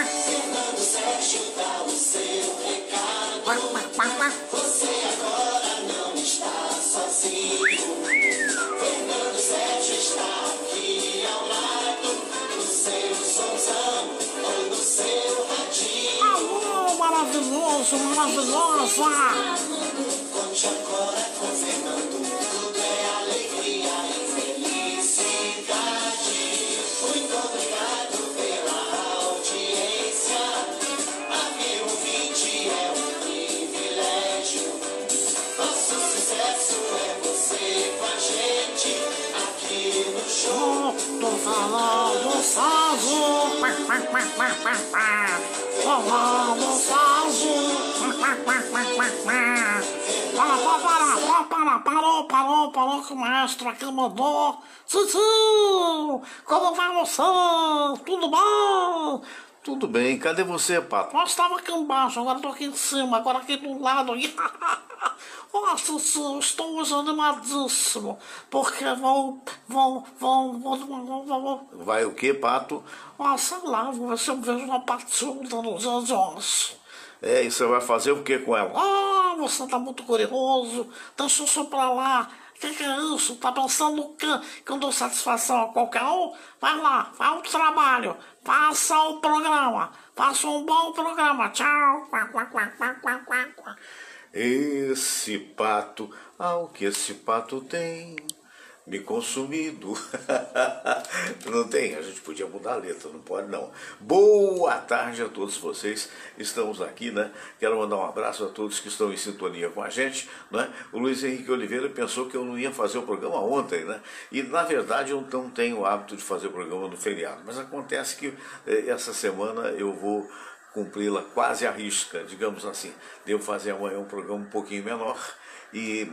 Fernando Sérgio dá o seu recado. Você agora não está sozinho. Fernando Sérgio está aqui ao lado, no seu somzão ou no seu radinho. Alô, maravilhoso, maravilhosa! Conte agora com Fernando, tudo é alegria e felicidade. Muito obrigado pela audiência. Aqui ouvinte é um privilégio. Nosso sucesso é você com a gente aqui no show Do Fernando Sérgio! Fernando Sérgio! Parou que o maestro aqui mandou. Tio, como vai você? Tudo bom? Tudo bem, cadê você, Pato? Eu estava aqui embaixo, agora estou aqui em cima, agora aqui do lado. Nossa, tio, estou hoje animadíssimo, porque vou... Vai o quê, Pato? Ah, sei lá, vou ver se eu vejo uma patilha no dia de hoje. É, e você vai fazer o que com ela? Ah, você tá muito curioso, deixa isso pra lá. Que é isso? Tá pensando o quê? Que eu dou satisfação a qualquer um? Vai lá, faz o trabalho, faça o programa, faça um bom programa. Tchau. Esse pato, o que esse pato tem me consumido. Não tem, a gente podia mudar a letra, não pode não. Boa tarde a todos vocês, estamos aqui, né? Quero mandar um abraço a todos que estão em sintonia com a gente, né? O Luiz Henrique Oliveira pensou que eu não ia fazer o programa ontem, né? E na verdade eu não tenho o hábito de fazer o programa no feriado, mas acontece que essa semana eu vou cumpri-la quase à risca, digamos assim. Devo fazer amanhã um programa um pouquinho menor,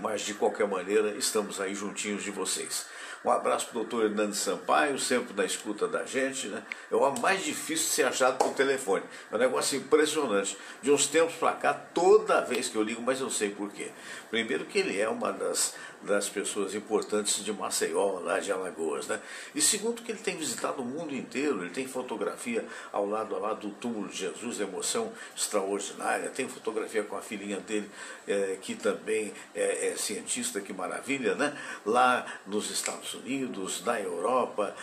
mas de qualquer maneira estamos aí juntinhos de vocês. Um abraço para o doutor Hernandes Sampaio, sempre na escuta da gente, né? É o mais difícil de ser achado por telefone. É um negócio impressionante. De uns tempos para cá, toda vez que eu ligo, mas eu sei por quê. Primeiro que ele é uma das pessoas importantes de Maceió, lá de Alagoas, né? E segundo que ele tem visitado o mundo inteiro, ele tem fotografia ao lado do túmulo de Jesus, emoção extraordinária, tem fotografia com a filhinha dele, que também é cientista, que maravilha, né? Lá nos Estados Unidos, na Europa,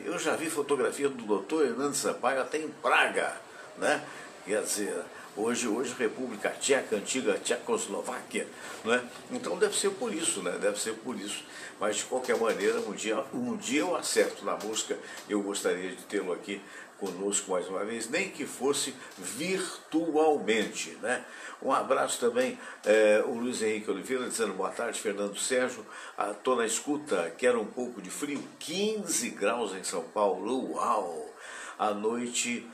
eu já vi fotografia do doutor Hernandes Sampaio até em Praga, né? Quer dizer, hoje República Tcheca, antiga Tchecoslováquia, né? Então deve ser por isso, né? Deve ser por isso. Mas de qualquer maneira, um dia eu acerto na música, eu gostaria de tê-lo aqui conosco mais uma vez, nem que fosse virtualmente, né? Um abraço também, o Luiz Henrique Oliveira dizendo boa tarde, Fernando Sérgio, estou na escuta, quero um pouco de frio, 15 graus em São Paulo, uau! À noite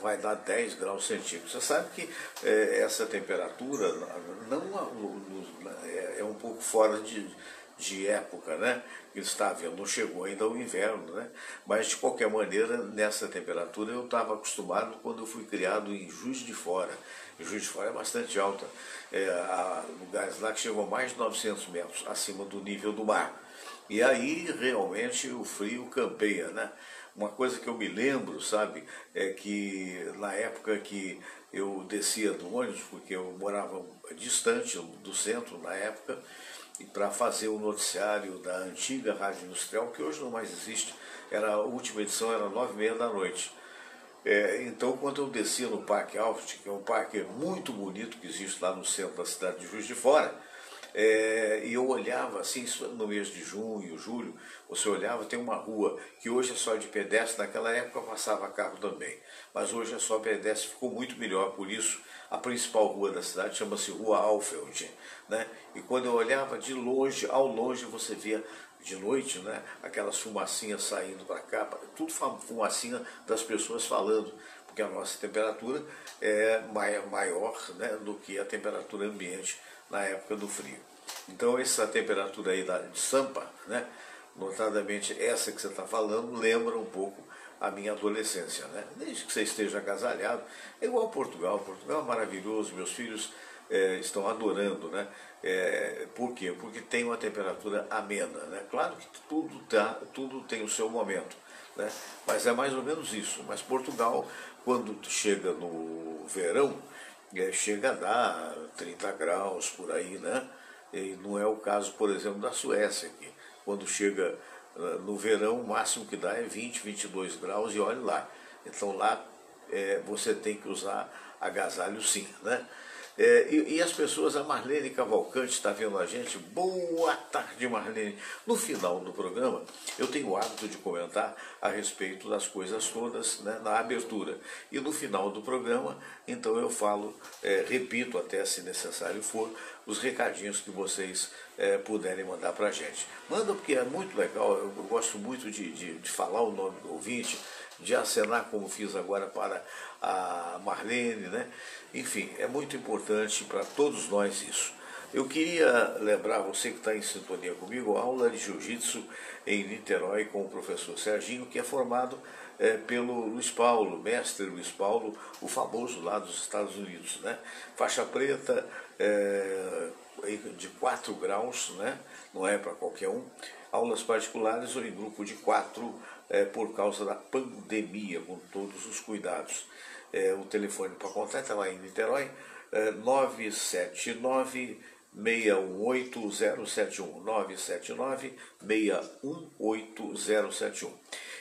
vai dar 10 graus centígrados. Você sabe que essa temperatura é um pouco fora de época, né? Não chegou ainda o inverno, né? Mas de qualquer maneira, nessa temperatura eu estava acostumado quando eu fui criado em Juiz de Fora. E Juiz de Fora é bastante alta, há lugares lá que chegam a mais de 900 metros acima do nível do mar. E aí realmente o frio campeia, né? Uma coisa que eu me lembro, sabe, é que na época que eu descia do ônibus, porque eu morava distante do centro na época, e para fazer o noticiário da antiga Rádio Industrial, que hoje não mais existe, a última edição era 9h30 da noite. Então, quando eu descia no Parque Alft, que é um parque muito bonito que existe lá no centro da cidade de Juiz de Fora, e eu olhava assim, no mês de junho, julho, você olhava, tem uma rua que hoje é só de pedestre, naquela época passava carro também, mas hoje é só pedestre, ficou muito melhor, por isso a principal rua da cidade chama-se Rua Alfeld, né? E quando eu olhava de longe, ao longe você via de noite, né, aquelas fumacinhas saindo para cá, tudo fumacinha das pessoas falando, porque a nossa temperatura é maior, né, do que a temperatura ambiente na época do frio. Então essa temperatura aí de Sampa, né, notadamente essa que você está falando, lembra um pouco a minha adolescência, né? Desde que você esteja agasalhado, é igual Portugal. Portugal é maravilhoso, meus filhos estão adorando, né? Por quê? Porque tem uma temperatura amena, né? Claro que tudo tem o seu momento. né? Mas é mais ou menos isso. Mas Portugal, quando chega no verão, chega a dar 30 graus por aí, né? E não é o caso, por exemplo, da Suécia, que quando chega no verão, o máximo que dá é 20, 22 graus e olhe lá. Então lá você tem que usar agasalho sim, né? E as pessoas, a Marlene Cavalcante está vendo a gente. Boa tarde, Marlene. No final do programa, eu tenho o hábito de comentar a respeito das coisas todas, né, na abertura. E no final do programa, então eu falo, repito até se necessário for, os recadinhos que vocês puderem mandar para a gente. Manda, porque é muito legal, eu gosto muito de falar o nome do ouvinte, de acenar como fiz agora para a Marlene, né? Enfim, é muito importante para todos nós isso. Eu queria lembrar você que está em sintonia comigo, aula de jiu-jitsu em Niterói com o professor Serginho, que é formado pelo Luiz Paulo, mestre Luiz Paulo, o famoso lá dos Estados Unidos, né? Faixa preta de 4 graus, né? Não é para qualquer um. Aulas particulares ou em grupo de 4 por causa da pandemia, com todos os cuidados. O telefone para contato está lá em Niterói, 979-618-071, 979-618-071.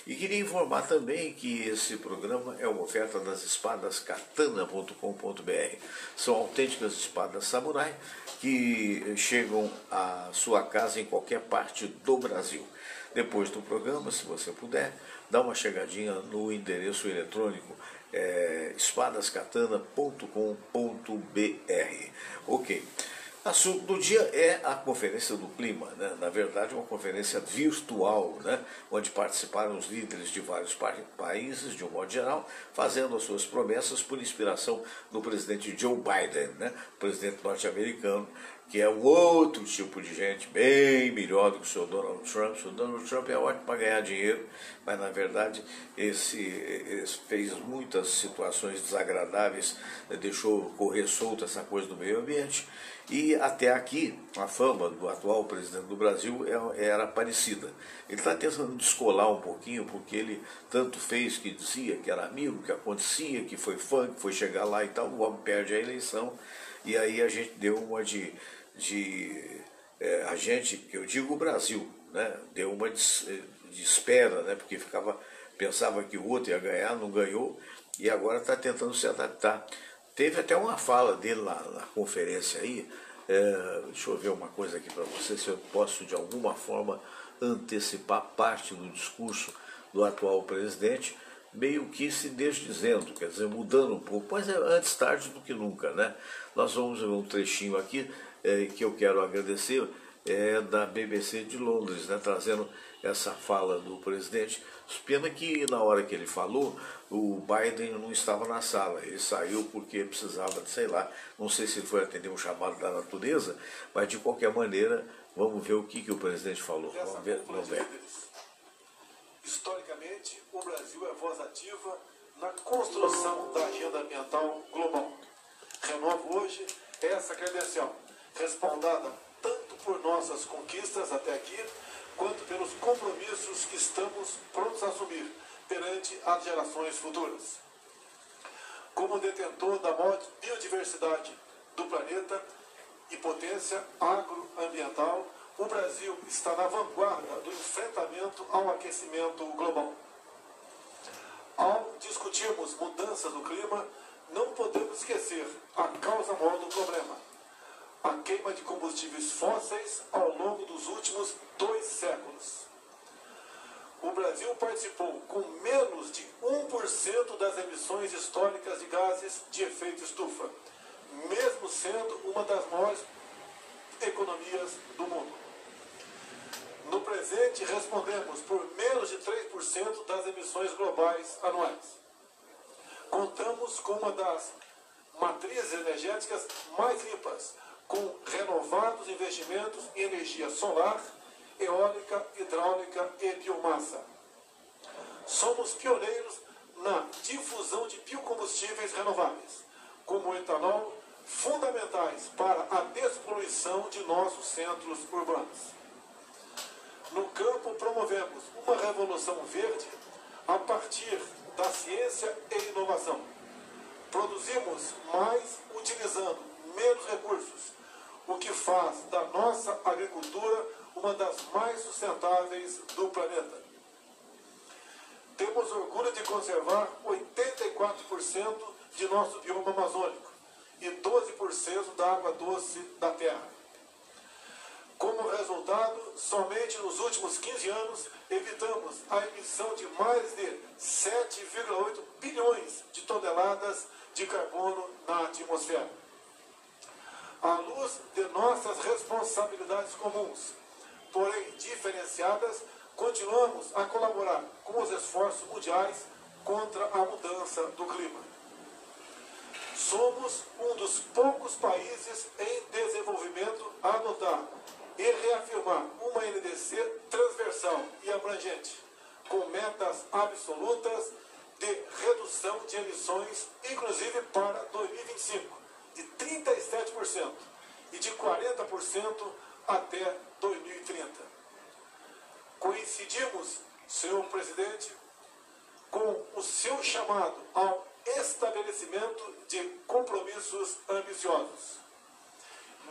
E queria informar também que esse programa é uma oferta das espadas katana.com.br. São autênticas espadas samurai que chegam à sua casa em qualquer parte do Brasil. Depois do programa, se você puder, dá uma chegadinha no endereço eletrônico espadascatana.com.br. Ok. Assunto do dia é a Conferência do Clima, né? Na verdade, uma conferência virtual, né? Onde participaram os líderes de vários países, de um modo geral, fazendo as suas promessas por inspiração do presidente Joe Biden, né? Presidente norte-americano, que é um outro tipo de gente, bem melhor do que o senhor Donald Trump. O senhor Donald Trump é ótimo para ganhar dinheiro, mas na verdade esse fez muitas situações desagradáveis, deixou correr solta essa coisa do meio ambiente. E até aqui, a fama do atual presidente do Brasil era parecida. Ele está tentando descolar um pouquinho, porque ele tanto fez que dizia que era amigo, que acontecia, que foi fã, que foi chegar lá e tal, o homem perde a eleição. E aí a gente deu uma a gente, que eu digo o Brasil, né, deu uma de espera, né, porque pensava que o outro ia ganhar, não ganhou, e agora está tentando se adaptar. Teve até uma fala dele lá na conferência aí, deixa eu ver uma coisa aqui para você, se eu posso de alguma forma antecipar parte do discurso do atual presidente, meio que se desdizendo, quer dizer, mudando um pouco, mas é antes tarde do que nunca, né? Nós vamos ver um trechinho aqui que eu quero agradecer, da BBC de Londres, né, trazendo essa fala do presidente. Pena que na hora que ele falou, o Biden não estava na sala, ele saiu porque precisava de, sei lá, não sei se ele foi atender um chamado da natureza, mas de qualquer maneira, vamos ver o que o presidente falou. Vamos ver. Historicamente, o Brasil é voz ativa na construção da agenda ambiental global. Renovo hoje essa credencial, respaldada tanto por nossas conquistas até aqui, quanto pelos compromissos que estamos prontos a assumir perante as gerações futuras. Como detentor da maior biodiversidade do planeta e potência agroambiental, o Brasil está na vanguarda do enfrentamento ao aquecimento global. Ao discutirmos mudanças do clima, não podemos esquecer a causa maior do problema: a queima de combustíveis fósseis ao longo dos últimos 2 séculos. O Brasil participou com menos de 1% das emissões históricas de gases de efeito estufa, mesmo sendo uma das maiores economias do mundo. No presente, respondemos por menos de 3% das emissões globais anuais. Contamos com uma das matrizes energéticas mais limpas, com renovados investimentos em energia solar, eólica, hidráulica e biomassa. Somos pioneiros na difusão de biocombustíveis renováveis, como o etanol, fundamentais para a despoluição de nossos centros urbanos. No campo, promovemos uma revolução verde a partir da ciência e inovação. Produzimos mais utilizando menos recursos, o que faz da nossa agricultura uma das mais sustentáveis do planeta. Temos orgulho de conservar 84% de nosso bioma amazônico e 12% da água doce da terra. Como resultado, somente nos últimos 15 anos, evitamos a emissão de mais de 7,8 bilhões de toneladas de carbono na atmosfera. À luz de nossas responsabilidades comuns, porém diferenciadas, continuamos a colaborar com os esforços mundiais contra a mudança do clima. Somos um dos poucos países em desenvolvimento a adotar e reafirmar uma NDC transversal e abrangente, com metas absolutas de redução de emissões, inclusive para 2025, de 37% e de 40% até 2030. Coincidimos, senhor presidente, com o seu chamado ao estabelecimento de compromissos ambiciosos.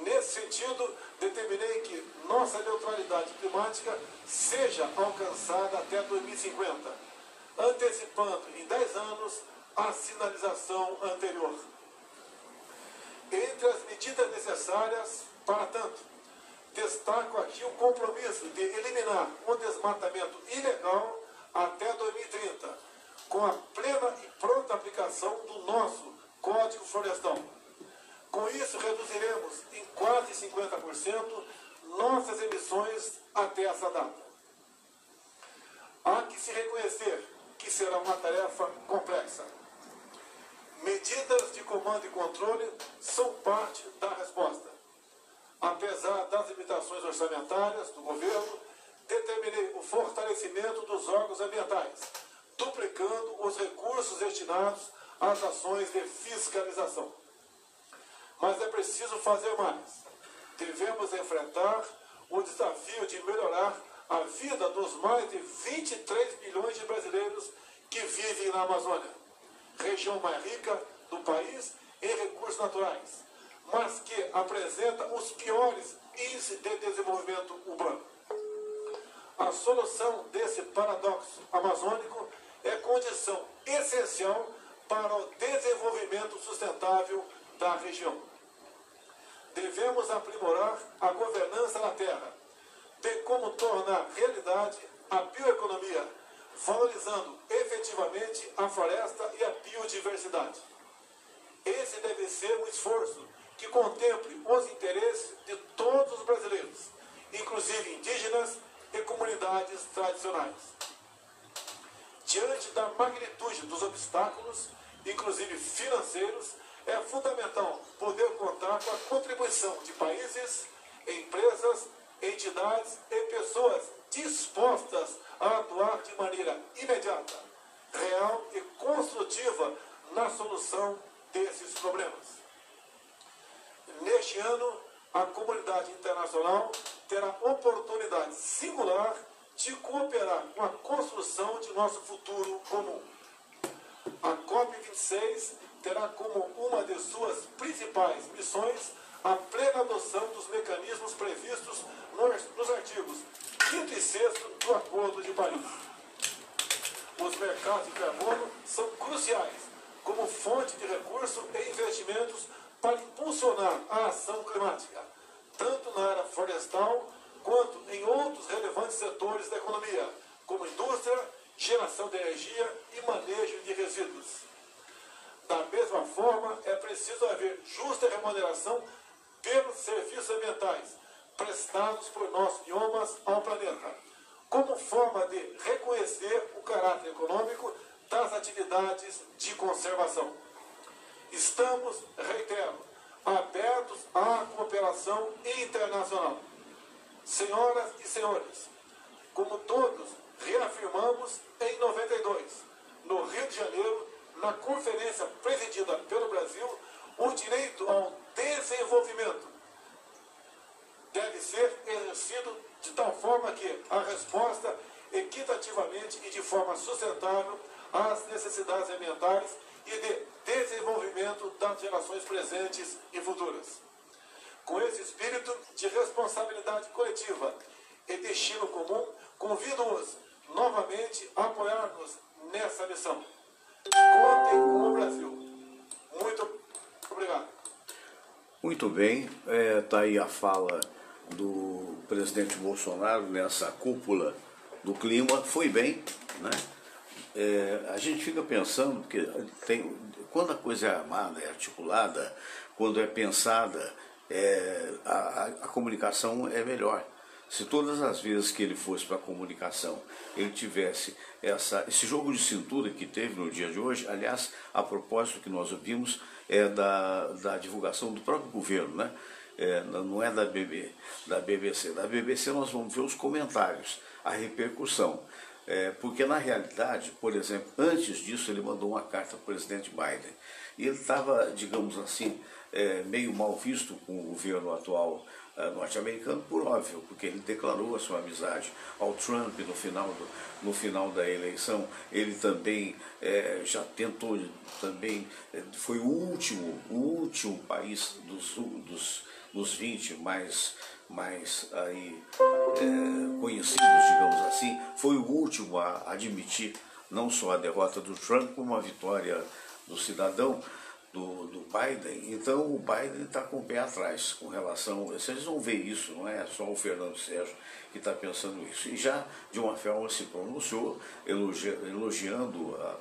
Nesse sentido, determinei que nossa neutralidade climática seja alcançada até 2050, antecipando em 10 anos a sinalização anterior. Entre as medidas necessárias, para tanto, destaco aqui o compromisso de eliminar o desmatamento ilegal até 2030, com a plena e pronta aplicação do nosso Código Florestal. Com isso, reduziremos em quase 50% nossas emissões até essa data. Há que se reconhecer que será uma tarefa complexa. Medidas de comando e controle são parte da resposta. Apesar das limitações orçamentárias do governo, determinei o fortalecimento dos órgãos ambientais, duplicando os recursos destinados às ações de fiscalização. Mas é preciso fazer mais. Devemos enfrentar o desafio de melhorar a vida dos mais de 23 milhões de brasileiros que vivem na Amazônia, região mais rica do país em recursos naturais, mas que apresenta os piores índices de desenvolvimento urbano. A solução desse paradoxo amazônico é condição essencial para o desenvolvimento sustentável da região. Devemos aprimorar a governança da terra, bem como tornar realidade a bioeconomia, valorizando efetivamente a floresta e a biodiversidade. Esse deve ser um esforço que contemple os interesses de todos os brasileiros, inclusive indígenas e comunidades tradicionais. Diante da magnitude dos obstáculos, inclusive financeiros, é fundamental poder contar com a contribuição de países, empresas, entidades e pessoas dispostas a atuar de maneira imediata, real e construtiva na solução desses problemas. Neste ano, a comunidade internacional terá oportunidade singular de cooperar com a construção de nosso futuro comum. A COP26 terá como uma de suas principais missões a plena adoção dos mecanismos previstos nos artigos 5º e 6º do Acordo de Paris. Os mercados de carbono são cruciais como fonte de recursos e investimentos para impulsionar a ação climática, tanto na área florestal quanto em outros relevantes setores da economia, como indústria, geração de energia e manejo de resíduos. Da mesma forma, é preciso haver justa remuneração pelos serviços ambientais prestados por nossos biomas ao planeta, como forma de reconhecer o caráter econômico das atividades de conservação. Estamos, reitero, abertos à cooperação internacional. Senhoras e senhores, como todos reafirmamos em 92, no Rio de Janeiro, na conferência presidida pelo Brasil, o direito ao desenvolvimento deve ser exercido de tal forma que a resposta equitativamente e de forma sustentável às necessidades ambientais e de desenvolvimento das gerações presentes e futuras. Com esse espírito de responsabilidade coletiva e destino comum, convido-os novamente a apoiar-nos nessa missão. Contem com o Brasil. Muito obrigado. Muito bem, está aí a fala do presidente Bolsonaro nessa cúpula do clima. Foi bem, né? A gente fica pensando que quando a coisa é armada, é articulada, quando é pensada, a comunicação é melhor. Se todas as vezes que ele fosse para a comunicação, ele tivesse esse jogo de cintura que teve no dia de hoje, aliás, a propósito que nós ouvimos é da divulgação do próprio governo, né? Não é da BBC. Da BBC nós vamos ver os comentários, a repercussão. Porque na realidade, por exemplo, antes disso ele mandou uma carta ao presidente Biden. E ele estava, digamos assim, meio mal visto com o governo atual norte-americano, por óbvio, porque ele declarou a sua amizade ao Trump no final da eleição. Ele também já tentou, foi o último país dos 20 mais aí, conhecidos, digamos assim, foi o último a admitir não só a derrota do Trump, como a vitória do cidadão do Biden. Então o Biden está com o pé atrás com relação. Vocês vão ver isso, não é só o Fernando Sérgio que está pensando isso. E já de uma forma se pronunciou, elogiando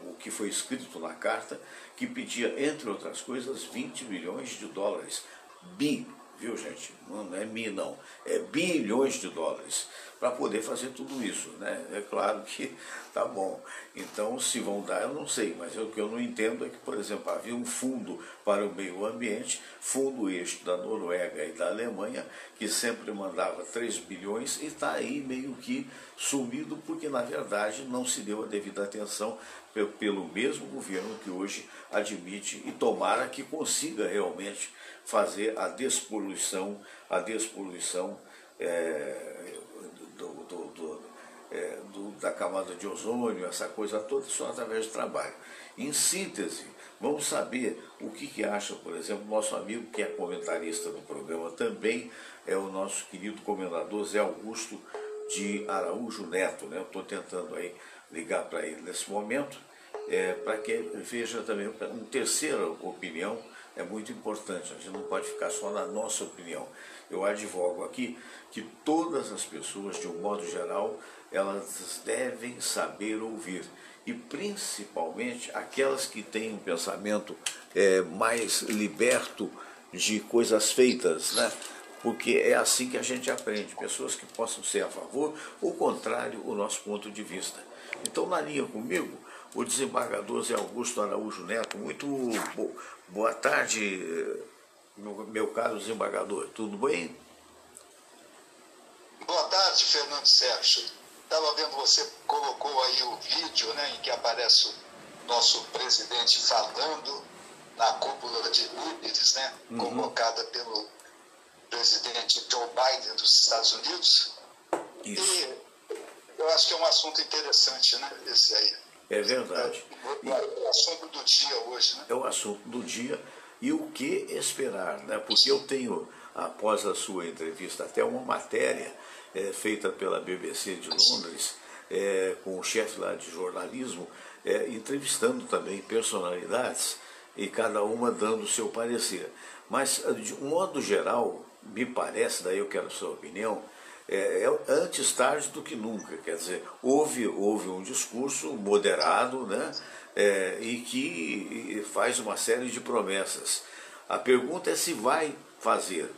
o que foi escrito na carta, que pedia, entre outras coisas, 20 bilhões de dólares. Viu, gente? Não é não. É bilhões de dólares para poder fazer tudo isso, né? É claro que tá bom. Então, se vão dar, eu não sei, mas o que eu não entendo é que, por exemplo, havia um fundo para o meio ambiente, fundo este da Noruega e da Alemanha, que sempre mandava 3 bilhões e está aí meio que sumido, porque, na verdade, não se deu a devida atenção pelo mesmo governo que hoje admite, e tomara que consiga realmente fazer a despoluição da camada de ozônio, essa coisa toda, só através de trabalho. Em síntese, vamos saber o que acha, por exemplo, nosso amigo que é comentarista do programa, também é o nosso querido comendador Zé Augusto de Araújo Neto, né? Eu estou tentando aí ligar para ele nesse momento, para que veja também uma terceira opinião. É muito importante, a gente não pode ficar só na nossa opinião. Eu advogo aqui que todas as pessoas, de um modo geral, elas devem saber ouvir. E principalmente aquelas que têm um pensamento mais liberto de coisas feitas, né? Porque é assim que a gente aprende. Pessoas que possam ser a favor ou contrário o nosso ponto de vista. Então, na linha comigo, o desembargador Zé Augusto Araújo Neto. Muito boa tarde, meu caro desembargador. Tudo bem? Boa tarde, Fernando Sérgio. Estava vendo, você colocou aí o vídeo, né, em que aparece o nosso presidente falando na cúpula de líderes, né, convocada pelo presidente Joe Biden dos Estados Unidos. Isso. E eu acho que é um assunto interessante, né, esse aí. É verdade. É o assunto do dia hoje, né? É o assunto do dia e o que esperar, né? Porque eu tenho, após a sua entrevista, até uma matéria feita pela BBC de Londres, com o chefe lá de jornalismo, entrevistando também personalidades e cada uma dando o seu parecer. Mas, de um modo geral, me parece, daí eu quero a sua opinião, antes tarde do que nunca. Quer dizer, houve um discurso moderado, né, e que faz uma série de promessas. A pergunta é se vai fazer.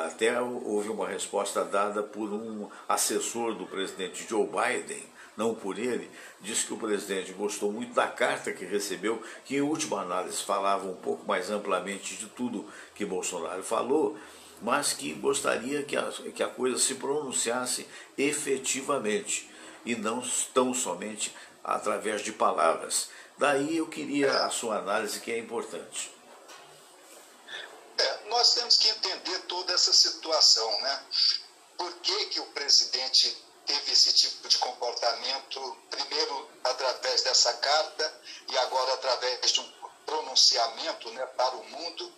Até houve uma resposta dada por um assessor do presidente Joe Biden, não por ele, disse que o presidente gostou muito da carta que recebeu, que em última análise falava um pouco mais amplamente de tudo que Bolsonaro falou, mas que gostaria que a coisa se pronunciasse efetivamente e não tão somente através de palavras. Daí eu queria a sua análise, que é importante. Nós temos que entender toda essa situação, né? Por que o presidente teve esse tipo de comportamento, primeiro através dessa carta e agora através de um pronunciamento, né, para o mundo,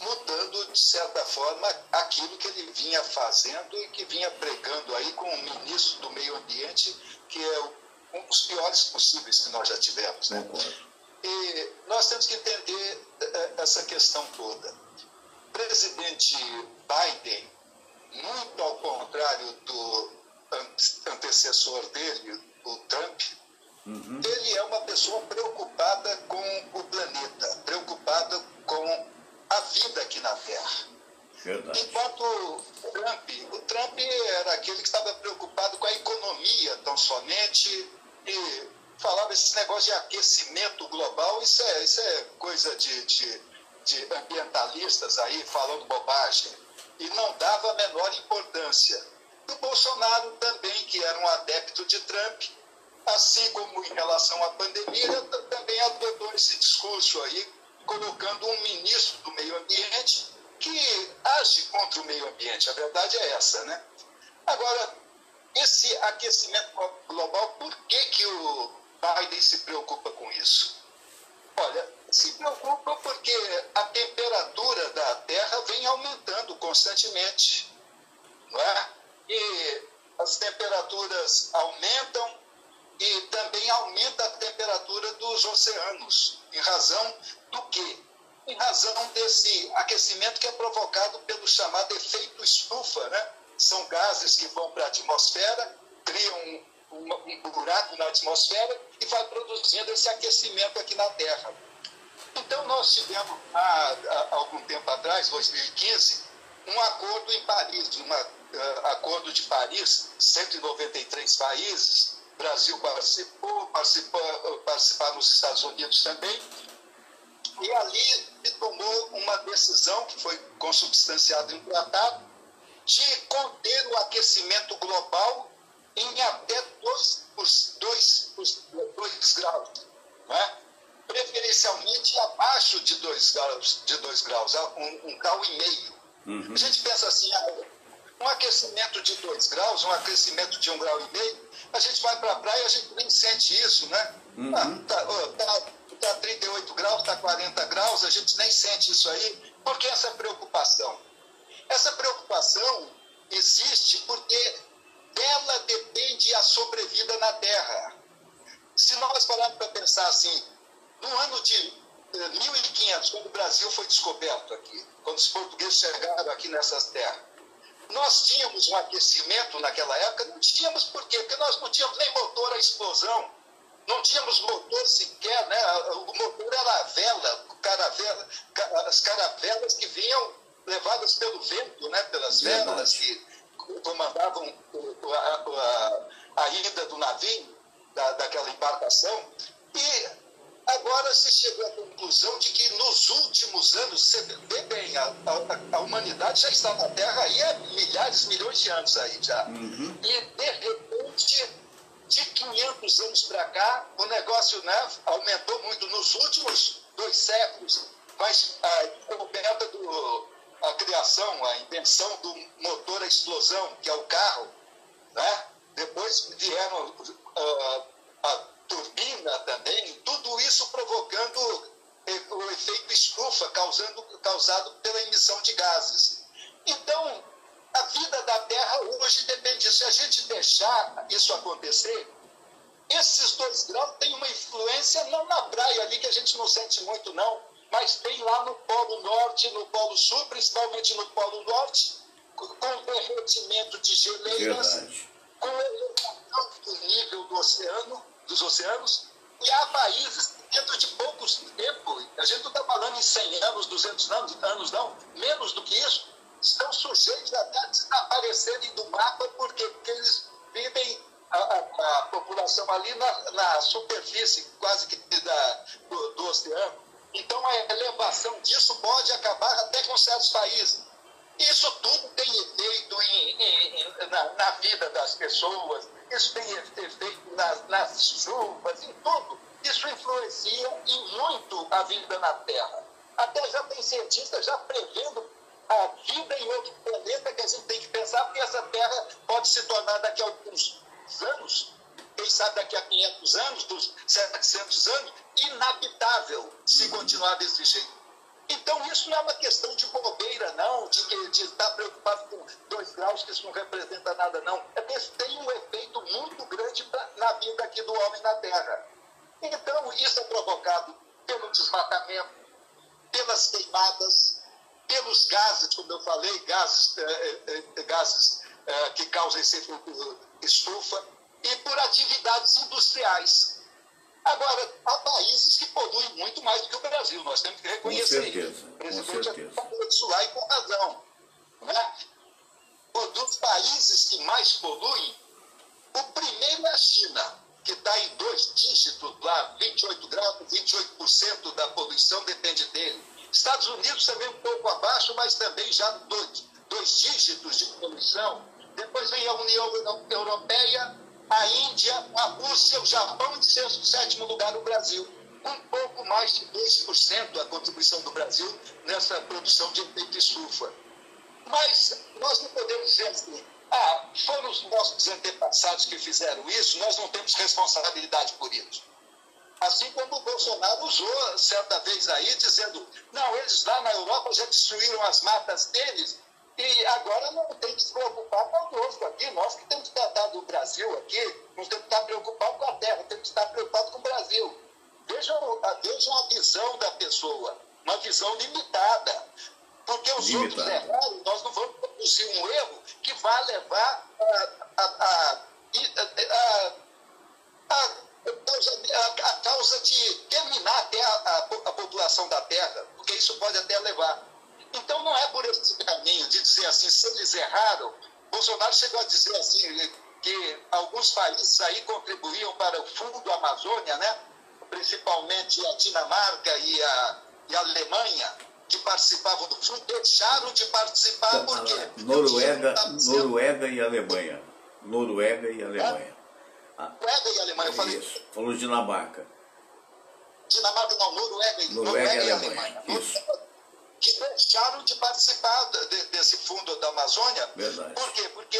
mudando, de certa forma, aquilo que ele vinha fazendo e que vinha pregando aí com o ministro do Meio Ambiente, que é um dos piores possíveis que nós já tivemos, né? E nós temos que entender essa questão toda. O presidente Biden, muito ao contrário do antecessor dele, o Trump, ele é uma pessoa preocupada com o planeta, preocupada com a vida aqui na Terra. Verdade. Enquanto o Trump era aquele que estava preocupado com a economia tão somente e falava esse negócio de aquecimento global, isso é coisa de ambientalistas aí falando bobagem, e não dava a menor importância. O Bolsonaro também, que era um adepto de Trump, assim como em relação à pandemia, também adotou esse discurso aí, colocando um ministro do meio ambiente que age contra o meio ambiente. A verdade é essa, né? Agora, esse aquecimento global, por que o Biden se preocupa com isso? Olha, se preocupa porque a temperatura da Terra vem aumentando constantemente, não é? E as temperaturas aumentam e também aumenta a temperatura dos oceanos. Em razão do quê? Em razão desse aquecimento que é provocado pelo chamado efeito estufa, né? São gases que vão para a atmosfera, criam um buraco na atmosfera e vai produzindo esse aquecimento aqui na Terra. Então, nós tivemos, há algum tempo atrás, 2015, um acordo em Paris, acordo de Paris, 193 países, Brasil participaram os Estados Unidos também, e ali se tomou uma decisão, que foi consubstanciada em um tratado, de conter o aquecimento global em até 2 graus, né? Preferencialmente abaixo de 2 graus, um grau e meio. A gente pensa assim, um aquecimento de 2 graus, um aquecimento de 1,5 graus, a gente vai para a praia e a gente nem sente isso, né? Tá 38 graus, está 40 graus, a gente nem sente isso aí. Por que essa preocupação? Essa preocupação existe porque dela depende a sobrevida na Terra. Se nós pararmos para pensar assim, no ano de 1500, quando o Brasil foi descoberto aqui, quando os portugueses chegaram aqui nessas terras, nós tínhamos um aquecimento naquela época? Não tínhamos. Por quê? Porque nós não tínhamos nem motor a explosão, não tínhamos motor sequer, né? O motor era a vela, as caravelas que vinham levadas pelo vento, né? Pelas velas que comandavam a ida do navio, daquela embarcação. E agora se chegou à conclusão de que nos últimos anos, você vê bem, a humanidade já está na Terra aí há milhões de anos aí já. E de repente, de 500 anos para cá, o negócio, né, aumentou muito nos últimos 2 séculos, mas a descoberta a criação, a invenção do motor a explosão, que é o carro, né? Depois vieram a turbina também, tudo isso provocando o efeito estufa causado pela emissão de gases. Então, a vida da Terra hoje depende disso. Se a gente deixar isso acontecer, esses 2 graus têm uma influência não na praia ali, que a gente não sente muito não, mas tem lá no Polo Norte, no Polo Sul, principalmente no Polo Norte, com o derretimento de geleiras, com a elevação do nível dos oceanos, e há países que dentro de poucos tempos, a gente não está falando em 100 anos, 200 anos não, menos do que isso, estão sujeitos até a desaparecerem do mapa porque eles vivem a população ali na superfície quase que do oceano. Então a elevação disso pode acabar até com certos países. Isso tudo tem efeito na vida das pessoas, isso tem efeito nas chuvas, em tudo. Isso influencia em muito a vida na Terra. Até já tem cientistas já prevendo a vida em outro planeta que a gente tem que pensar, porque essa Terra pode pode se tornar daqui a alguns anos, quem sabe daqui a 500 anos, dos 700 anos, inabitável se continuar desse jeito. Então isso não é uma questão de bobeira, não, de estar preocupado com 2 graus, que isso não representa nada, não. É que isso tem um efeito muito grande na vida aqui do homem na Terra. Então isso é provocado pelo desmatamento, pelas queimadas, pelos gases, como eu falei, gases que causam esse efeito estufa, e por atividades industriais. Agora, há países que poluem muito mais do que o Brasil, nós temos que reconhecer isso. O presidente falou disso lá e com razão. Né? Dos países que mais poluem, o primeiro é a China, que está em 2 dígitos lá, 28 graus, 28% da poluição depende dele. Estados Unidos também um pouco abaixo, mas também já 2 dígitos de poluição. Depois vem a União Europeia, a Índia, a Rússia, o Japão, em 7º lugar o Brasil. Um pouco mais de 2% a contribuição do Brasil nessa produção de efeito estufa. Mas nós não podemos dizer assim, foram os nossos antepassados que fizeram isso, nós não temos responsabilidade por isso. Assim como o Bolsonaro usou certa vez aí, dizendo, não, eles lá na Europa já destruíram as matas deles, e agora não tem que se preocupar conosco aqui, nós que temos que tratar do Brasil aqui, não temos que estar preocupados com a terra, temos que estar preocupados com o Brasil. Vejam a visão da pessoa, uma visão limitada, porque os outros erraram, nós não vamos produzir um erro que vai levar a causa de terminar até a população da terra, porque isso pode até levar. Então não é por esse caminho de dizer assim, se eles erraram, Bolsonaro chegou a dizer assim, que alguns países aí contribuíam para o fundo Amazônia, né? Principalmente a Dinamarca e a Alemanha, que participavam do fundo, deixaram de participar porque... Noruega e Alemanha. Noruega e Alemanha. Noruega e Alemanha, eu falei... Isso, falou Dinamarca. Dinamarca não, Noruega e Alemanha. Isso. Que deixaram de participar desse fundo da Amazônia. Verdade. Por quê? Porque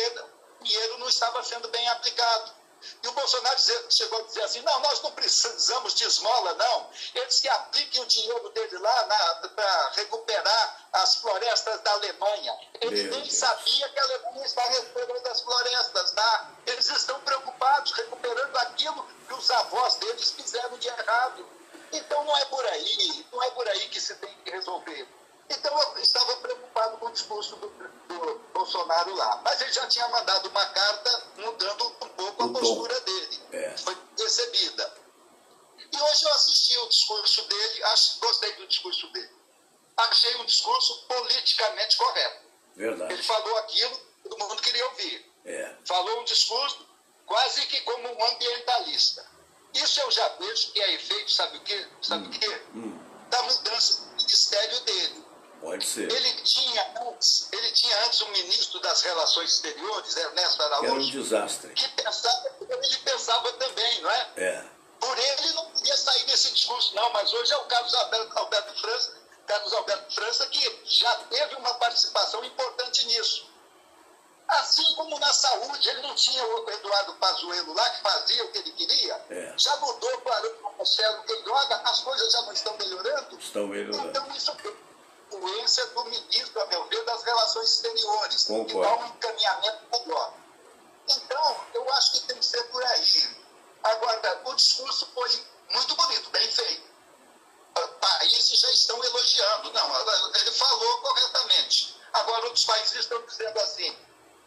o dinheiro não estava sendo bem aplicado. E o Bolsonaro chegou a dizer assim, não, nós não precisamos de esmola, não. Eles que apliquem o dinheiro dele lá para recuperar as florestas da Alemanha. Ele nem sabia que a Alemanha está recuperando as florestas, tá? Eles estão preocupados, recuperando aquilo que os avós deles fizeram de errado. Então não é por aí que se tem que resolver. Então eu estava preocupado com o discurso do Bolsonaro lá. Mas ele já tinha mandado uma carta mudando um pouco a postura dele. Foi recebida. E hoje eu assisti o discurso dele, gostei do discurso dele. Achei um discurso politicamente correto. Verdade. Ele falou aquilo que todo mundo queria ouvir. Falou um discurso quase que como um ambientalista. Isso eu já vejo que é efeito, sabe o quê? Da mudança do ministério dele. Pode ser. Ele tinha antes um ministro das Relações Exteriores, Ernesto Araújo. Era um desastre. Que ele pensava também, não é? Por ele não podia sair desse discurso, não, mas hoje é o Carlos Alberto França, que já teve uma participação importante nisso. Assim como na saúde, ele não tinha o Eduardo Pazuello lá, que fazia o que ele queria, já mudou para o Marcelo Queiroga, as coisas já não estão melhorando? Estão melhorando. Então isso é influência do ministro, a meu ver, das Relações Exteriores, Concordo. que dá um encaminhamento melhor. Então, eu acho que tem que ser por aí. Agora, o discurso foi muito bonito, bem feito. Países já estão elogiando. Não, ele falou corretamente. Agora, outros países estão dizendo assim,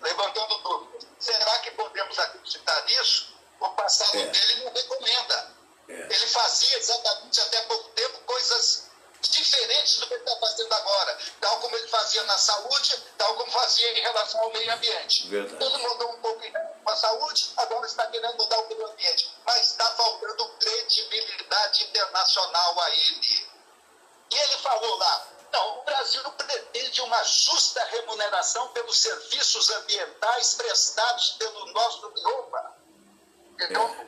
levantando dúvidas. Será que podemos acreditar nisso? O passado dele não recomenda. Ele fazia exatamente até pouco tempo coisas diferentes do que ele está fazendo agora. Tal como ele fazia na saúde, tal como fazia em relação ao meio ambiente. Verdade. Ele mudou um pouco em relação à saúde, agora está querendo mudar o meio ambiente. Mas está faltando credibilidade internacional a ele. E ele falou lá, não, o Brasil pretende uma justa remuneração pelos serviços ambientais prestados pelo nosso bioma. Então,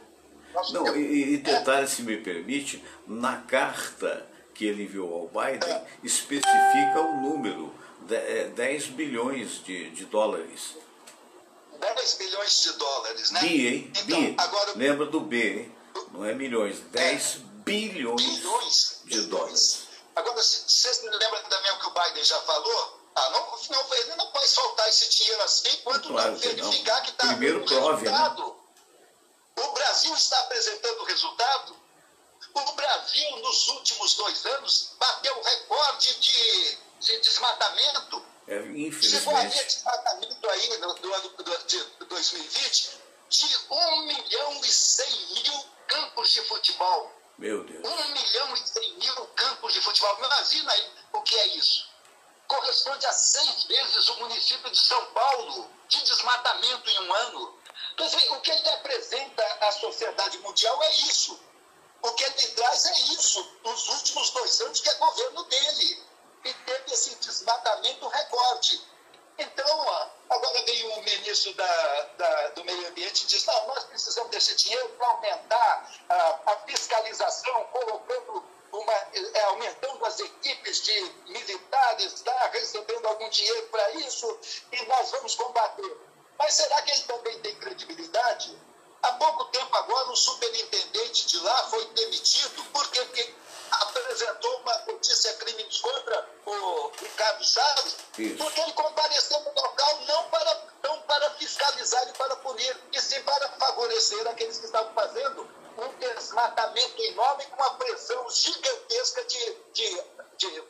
não, e detalhe, se me permite, na carta que ele enviou ao Biden, especifica o número, 10 bilhões de dólares. 10 bilhões de dólares, né? Bi, hein? Então, Bi. agora, Lembra do B, hein? Não é milhões, 10 bilhões de dólares. Agora, vocês me lembram também o que o Biden já falou? Ele não pode soltar esse dinheiro assim enquanto Claro não que verificar não. que está Primeiro dando prove, resultado. O Brasil está apresentando resultado. O Brasil, nos últimos 2 anos, bateu o recorde de desmatamento. Chegou a haver Infelizmente. desmatamento aí do ano de 2020 de 1.100.000 campos de futebol. Meu Deus. 1.100.000 campos de futebol. Imagina aí o que é isso. Corresponde a 6 vezes o município de São Paulo de desmatamento em um ano. Quer dizer, o que ele apresenta à sociedade mundial é isso. O que ele traz é isso. Nos últimos 2 anos que é governo dele. E teve esse desmatamento recorde. Então, agora veio o ministro do Meio Ambiente e diz, não, nós precisamos desse dinheiro para aumentar a fiscalização, colocando aumentando as equipes de militares lá, recebendo algum dinheiro para isso, e nós vamos combater. Mas será que ele também tem credibilidade? Há pouco tempo agora, o superintendente de lá foi demitido porque apresentou uma notícia crimes contra o Ricardo Salles, porque ele compareceu no local não para fiscalizar e para punir, e sim para favorecer aqueles que estavam fazendo um desmatamento enorme com uma pressão gigantesca de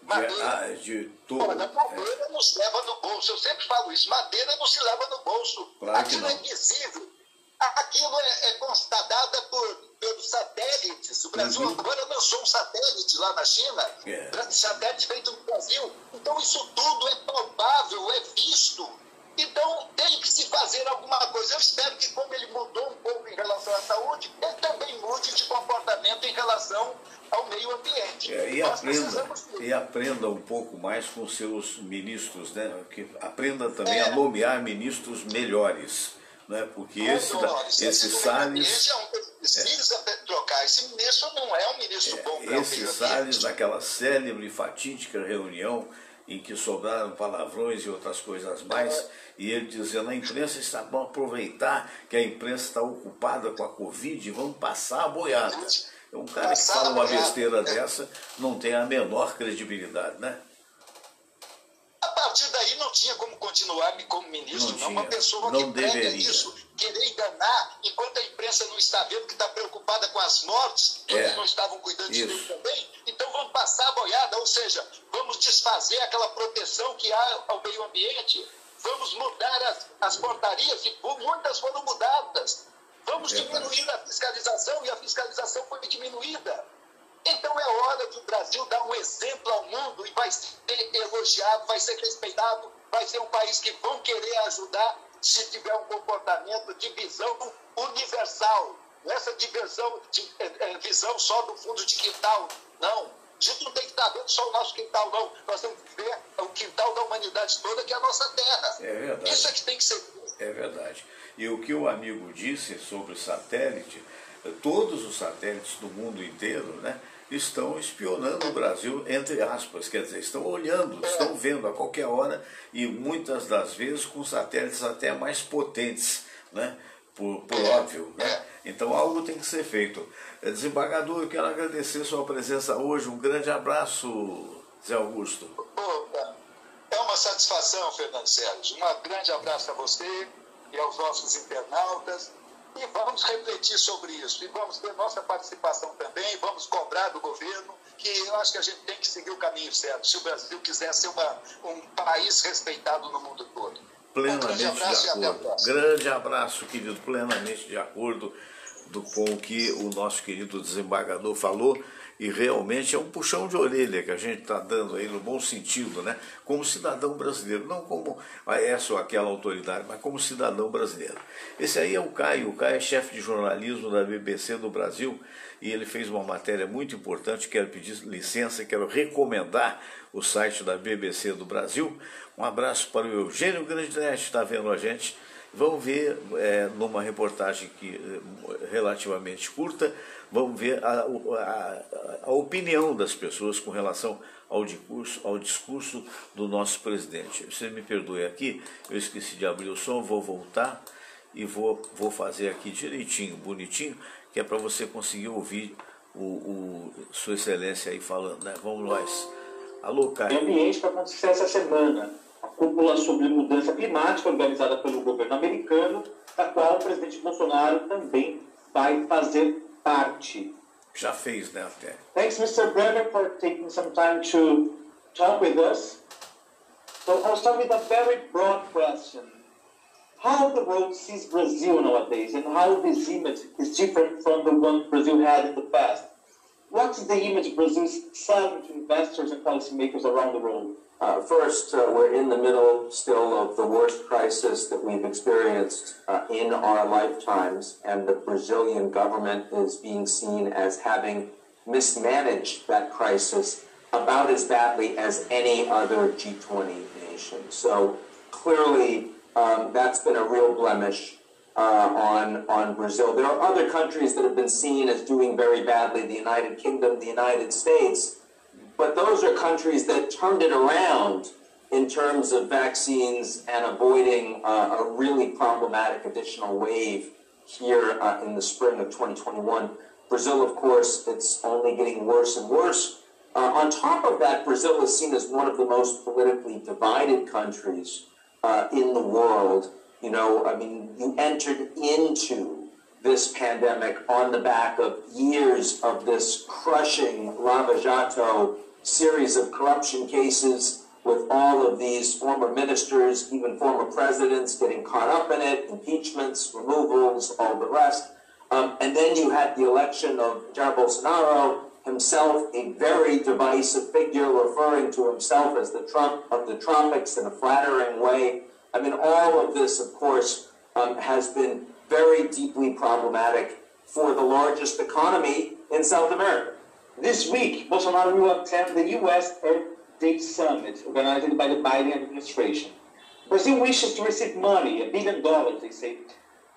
madeira. Olha, madeira não se leva no bolso, eu sempre falo isso, madeira não se leva no bolso. Claro aquilo é invisível. Aquilo é constatada pelos satélites. O Brasil agora lançou um satélite lá na China, satélite feito no Brasil. Então isso tudo é palpável, é visto. Então tem que se fazer alguma coisa. Eu espero que, como ele mudou um pouco em relação à saúde, ele também mude de comportamento em relação ao meio ambiente. E aprenda um pouco mais com seus ministros, né? Que aprenda também a nomear ministros melhores. Né? Porque esse Salles... precisa trocar. Esse ministro não é um ministro bom para o esse Salles, naquela célebre e fatídica reunião em que sobraram palavrões e outras coisas mais, e ele dizendo, a imprensa está bom aproveitar que a imprensa está ocupada com a Covid e vamos passar a boiada. Um cara que fala uma besteira dessa não tem a menor credibilidade, né? A partir daí não tinha como continuar como ministro, não. Uma pessoa que prega isso, querer enganar, enquanto a imprensa não está vendo que está preocupada com as mortes, que eles não estavam cuidando disso também, então vamos passar a boiada, ou seja, vamos desfazer aquela proteção que há ao meio ambiente, vamos mudar as portarias, e muitas foram mudadas, vamos diminuir a fiscalização, e a fiscalização foi diminuída. Então é hora do Brasil dar um exemplo ao mundo e vai ser elogiado, vai ser respeitado, vai ser um país que vão querer ajudar se tiver um comportamento de visão universal. Não é essa visão só do fundo de quintal, não. A gente não tem que estar vendo só o nosso quintal, não. Nós temos que ver o quintal da humanidade toda, que é a nossa terra. É verdade. Isso é que tem que ser. É verdade. E o que o amigo disse sobre o satélite, todos os satélites do mundo inteiro, né, estão espionando o Brasil, entre aspas, quer dizer, estão olhando, estão vendo a qualquer hora, e muitas das vezes com satélites até mais potentes, né, por óbvio, né? Então algo tem que ser feito. Desembargador, eu quero agradecer sua presença hoje, um grande abraço, Zé Augusto. É uma satisfação, Fernando Sérgio, um grande abraço a você e aos nossos internautas. E vamos refletir sobre isso, e vamos ter nossa participação também, vamos cobrar do governo, que eu acho que a gente tem que seguir o caminho certo, se o Brasil quiser ser um país respeitado no mundo todo. Plenamente de acordo. Grande abraço, querido, plenamente de acordo com o que o nosso querido desembargador falou, e realmente é um puxão de orelha que a gente está dando aí no bom sentido, né? Como cidadão brasileiro, não como essa ou aquela autoridade, mas como cidadão brasileiro. Esse aí é o Caio é chefe de jornalismo da BBC do Brasil, e ele fez uma matéria muito importante. Quero pedir licença, quero recomendar o site da BBC do Brasil. Um abraço para o Eugênio Grandinetti, que está vendo a gente. Vamos ver, numa reportagem relativamente curta, vamos ver a opinião das pessoas com relação ao discurso do nosso presidente. Você me perdoe aqui, eu esqueci de abrir o som, vou voltar. e vou fazer aqui direitinho, bonitinho, que é para você conseguir ouvir Sua Excelência aí falando, né? Vamos nós. Alô, Caio. Ambiente para acontecer essa semana. A cúpula sobre mudança climática organizada pelo governo americano, da qual o presidente Bolsonaro também vai fazer parte. Já fez, né, até. Thanks, Mr. Bremer, for taking some time to talk with us. So I'll start with a very broad question. How the world sees Brazil nowadays and how this image is different from the one Brazil had in the past. What is the image Brazil is selling to investors and policymakers around the world? First, we're in the middle still of the worst crisis that we've experienced in our lifetimes, and the Brazilian government is being seen as having mismanaged that crisis about as badly as any other G20 nation. So clearly, that's been a real blemish on Brazil. There are other countries that have been seen as doing very badly, the United Kingdom, the United States, but those are countries that turned it around in terms of vaccines and avoiding a really problematic additional wave here in the spring of 2021. Brazil, of course, it's only getting worse and worse. On top of that, Brazil is seen as one of the most politically divided countries in the world. You know, I mean, you entered into this pandemic on the back of years of this crushing Lava Jato series of corruption cases with all of these former ministers, even former presidents getting caught up in it, impeachments, removals, all the rest. And then you had the election of Jair Bolsonaro, himself a very divisive figure, referring to himself as the Trump of the tropics in a flattering way. I mean, all of this, of course, has been very deeply problematic for the largest economy in South America. This week, Bolsonaro will attend the U.S. Earth Day Summit organized by the Biden administration. Brazil wishes to receive money, $1 billion, they say,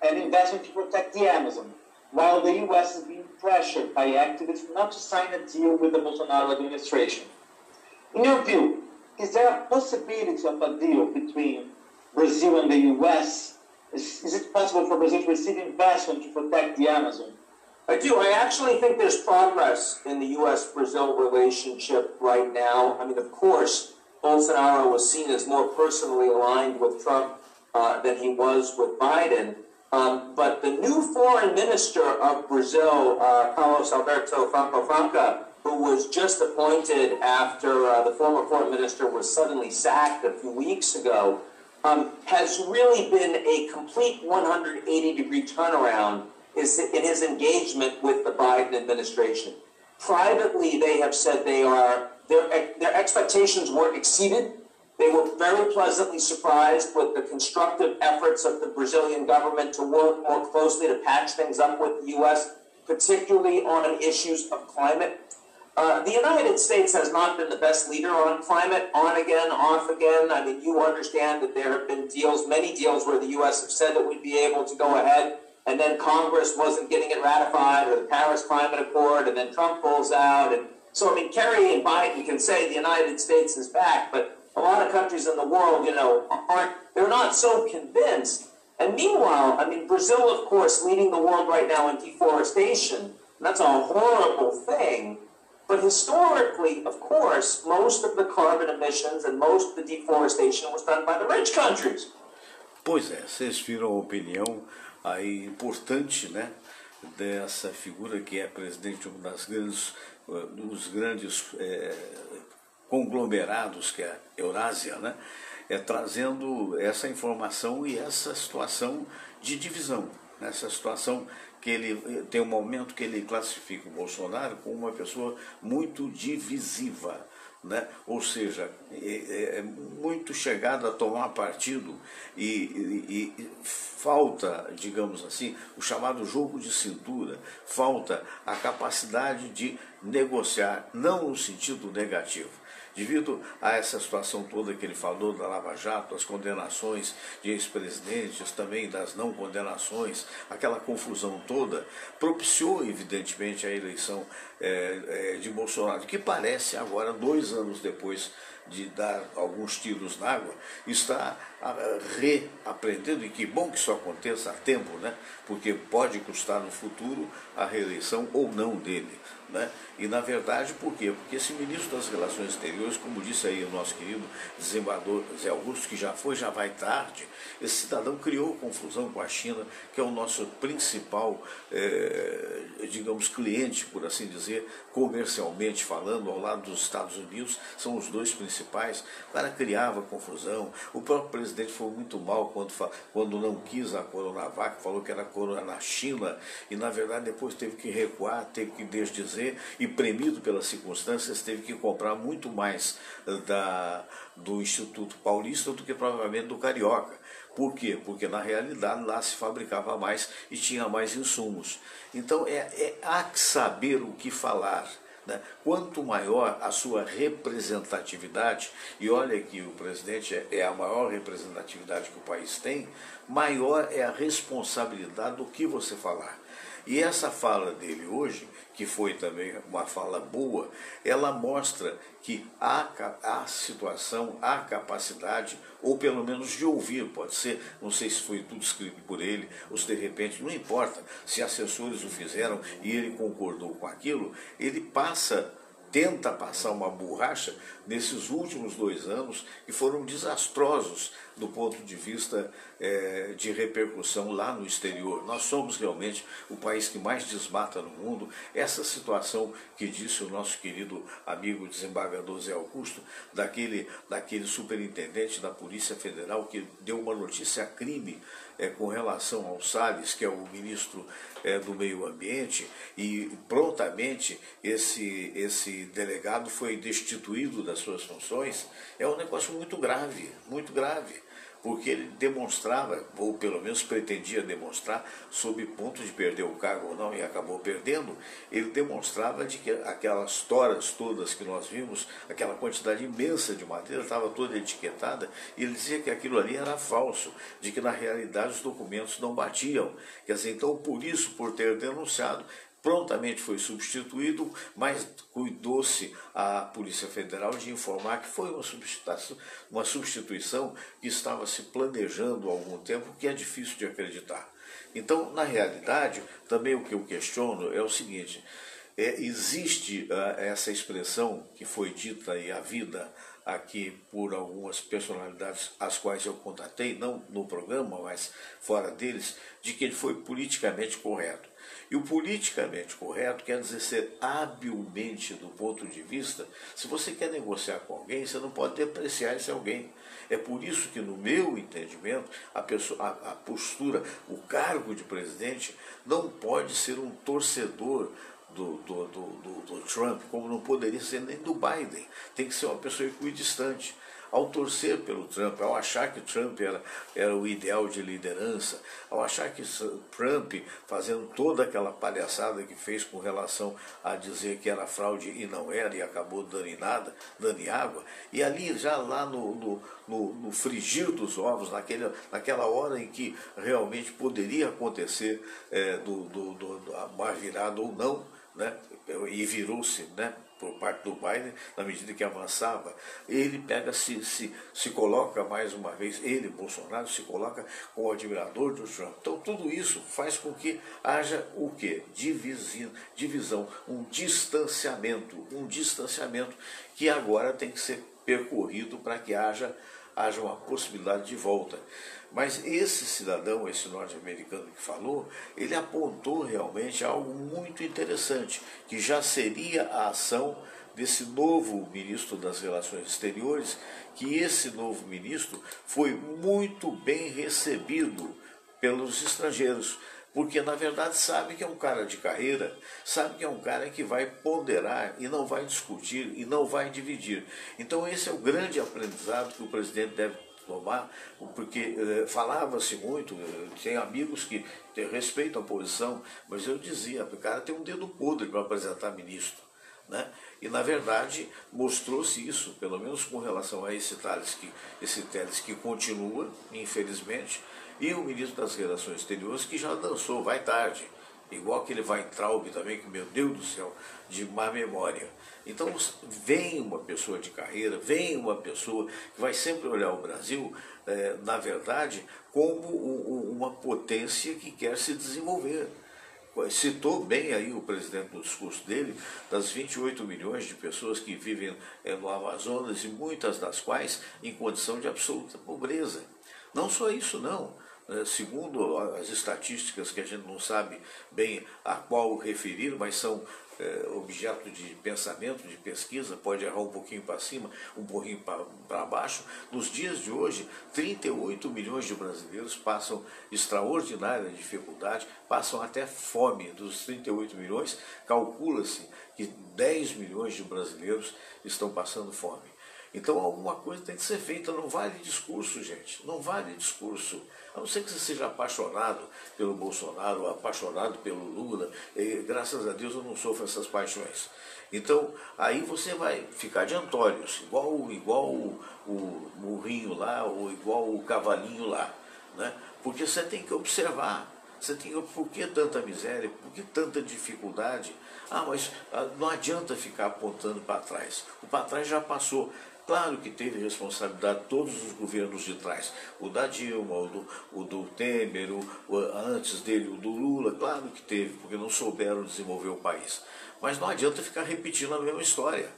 an investment to protect the Amazon, while the U.S. is being pressured by activists not to sign a deal with the Bolsonaro administration. In your view, is there a possibility of a deal between Brazil and the U.S.? Is it possible for Brazil to receive investment to protect the Amazon? I do. I actually think there's progress in the U.S.-Brazil relationship right now. I mean, of course, Bolsonaro was seen as more personally aligned with Trump than he was with Biden. But the new foreign minister of Brazil, Carlos Alberto Franco Franca, who was just appointed after the former foreign minister was suddenly sacked a few weeks ago, has really been a complete 180-degree turnaround in his engagement with the Biden administration. Privately, they have said their expectations were exceeded. They were very pleasantly surprised with the constructive efforts of the Brazilian government to work more closely to patch things up with the U.S., particularly on issues of climate. The United States has not been the best leader on climate, on again, off again. I mean, you understand that there have been deals, many deals, where the U.S. have said that we'd be able to go ahead, and then Congress wasn't getting it ratified, or the Paris Climate Accord, and then Trump pulls out. And so, I mean, Kerry and Biden can say the United States is back, but a lot of countries in the world, you know, they're not so convinced. And meanwhile, I mean, Brazil, of course, leading the world right now in deforestation, and that's a horrible thing. But historically, of course, most of the carbon emissions and most of the deforestation was done by the rich countries. Pois é, vocês viram a opinião aí importante, né, dessa figura que é presidente de um dos grandes conglomerados, que é a Eurásia, né, trazendo essa informação e essa situação de divisão, né, essa situação que ele tem um momento que ele classifica o Bolsonaro como uma pessoa muito divisiva, né? Ou seja, muito chegada a tomar partido e falta, digamos assim, o chamado jogo de cintura, falta a capacidade de negociar, não no sentido negativo. Devido a essa situação toda que ele falou da Lava Jato, as condenações de ex-presidentes, também das não condenações, aquela confusão toda, propiciou evidentemente a eleição de Bolsonaro, que parece agora, 2 anos depois de dar alguns tiros na água, está reaprendendo, e que bom que isso aconteça a tempo, né? Porque pode custar no futuro a reeleição ou não dele. Né? E na verdade, por quê? Porque esse ministro das Relações Exteriores, como disse aí o nosso querido desembargador Zé Augusto, que já foi, já vai tarde, esse cidadão criou confusão com a China, que é o nosso principal, digamos, cliente, por assim dizer, comercialmente falando, ao lado dos Estados Unidos, são os dois principais. O cara criava confusão, o próprio presidente foi muito mal quando não quis a Coronavac, falou que era corona na China, e na verdade depois teve que recuar, teve que desdizer, e premido pelas circunstâncias, teve que comprar muito mais do Instituto Paulista do que provavelmente do Carioca. Por quê? Porque na realidade lá se fabricava mais e tinha mais insumos. Então há que saber o que falar. Né? Quanto maior a sua representatividade, e olha que o presidente é a maior representatividade que o país tem, maior é a responsabilidade do que você falar. E essa fala dele hoje, que foi também uma fala boa, ela mostra que há situação, há capacidade, ou pelo menos de ouvir, pode ser, não sei se foi tudo escrito por ele, ou se de repente, não importa, se assessores o fizeram e ele concordou com aquilo, ele tenta passar uma borracha nesses últimos 2 anos que foram desastrosos do ponto de vista de repercussão lá no exterior. Nós somos realmente o país que mais desmata no mundo. Essa situação que disse o nosso querido amigo desembargador Zé Augusto, daquele superintendente da Polícia Federal que deu uma notícia a crime com relação ao Salles, que é o ministro do Meio Ambiente, e prontamente esse delegado foi destituído das suas funções, é um negócio muito grave, porque ele demonstrava, ou pelo menos pretendia demonstrar, sob ponto de perder o cargo ou não, e acabou perdendo, ele demonstrava de que aquelas toras todas que nós vimos, aquela quantidade imensa de madeira, estava toda etiquetada, e ele dizia que aquilo ali era falso, de que na realidade os documentos não batiam. Quer dizer, então por isso, por ter denunciado, prontamente foi substituído, mas cuidou-se a Polícia Federal de informar que foi uma substituição que estava se planejando há algum tempo, que é difícil de acreditar. Então, na realidade, também o que eu questiono é o seguinte: existe essa expressão que foi dita e a vida aqui por algumas personalidades as quais eu contatei, não no programa, mas fora deles, de que ele foi politicamente correto. E o politicamente correto quer dizer ser habilmente do ponto de vista, se você quer negociar com alguém, você não pode depreciar esse alguém. É por isso que, no meu entendimento, a postura, o cargo de presidente não pode ser um torcedor do Trump, como não poderia ser nem do Biden. Tem que ser uma pessoa equidistante. Ao torcer pelo Trump, ao achar que o Trump era o ideal de liderança, ao achar que Trump, fazendo toda aquela palhaçada que fez com relação a dizer que era fraude e não era, e acabou dando em nada, dando em água, e ali já lá no frigir dos ovos, naquela hora em que realmente poderia acontecer a mar virada ou não, né? E virou-se, né, por parte do Biden, na medida que avançava, ele pega, se coloca mais uma vez, ele, Bolsonaro, se coloca como admirador do Trump. Então tudo isso faz com que haja o quê? Divisão, um distanciamento que agora tem que ser percorrido para que haja uma possibilidade de volta. Mas esse cidadão, esse norte-americano que falou, ele apontou realmente algo muito interessante, que já seria a ação desse novo ministro das Relações Exteriores, que esse novo ministro foi muito bem recebido pelos estrangeiros, porque na verdade sabe que é um cara de carreira, sabe que é um cara que vai ponderar e não vai discutir e não vai dividir. Então esse é o grande aprendizado que o presidente deve tomar, porque falava-se muito, tem amigos que respeitam a posição, mas eu dizia, o cara tem um dedo podre para apresentar ministro, né? E na verdade mostrou-se isso, pelo menos com relação a esse Telles que continua, infelizmente, e o ministro das Relações Exteriores que já dançou, vai tarde, igual aquele Weintraub também, que, meu Deus do céu, de má memória. Então vem uma pessoa de carreira, vem uma pessoa que vai sempre olhar o Brasil, na verdade, como uma potência que quer se desenvolver. Citou bem aí o presidente no discurso dele, das 28 milhões de pessoas que vivem no Amazonas, e muitas das quais em condição de absoluta pobreza. Não só isso não, segundo as estatísticas que a gente não sabe bem a qual referir, mas são objeto de pensamento, de pesquisa, pode errar um pouquinho para cima, um pouquinho para baixo. Nos dias de hoje, 38 milhões de brasileiros passam extraordinária dificuldade, passam até fome. Dos 38 milhões, calcula-se que 10 milhões de brasileiros estão passando fome. Então alguma coisa tem que ser feita, não vale discurso, gente, não vale discurso. A não ser que você seja apaixonado pelo Bolsonaro, apaixonado pelo Lula, e, graças a Deus eu não sofro essas paixões. Então aí você vai ficar de Antônios, igual o burrinho lá, ou igual o cavalinho lá, né? Porque você tem que observar. Você tem por que tanta miséria, por que tanta dificuldade? Mas não adianta ficar apontando para trás. O para trás já passou. Claro que teve responsabilidade todos os governos de trás. O da Dilma, o do Temer, antes dele o do Lula, claro que teve, porque não souberam desenvolver o país. Mas não adianta ficar repetindo a mesma história.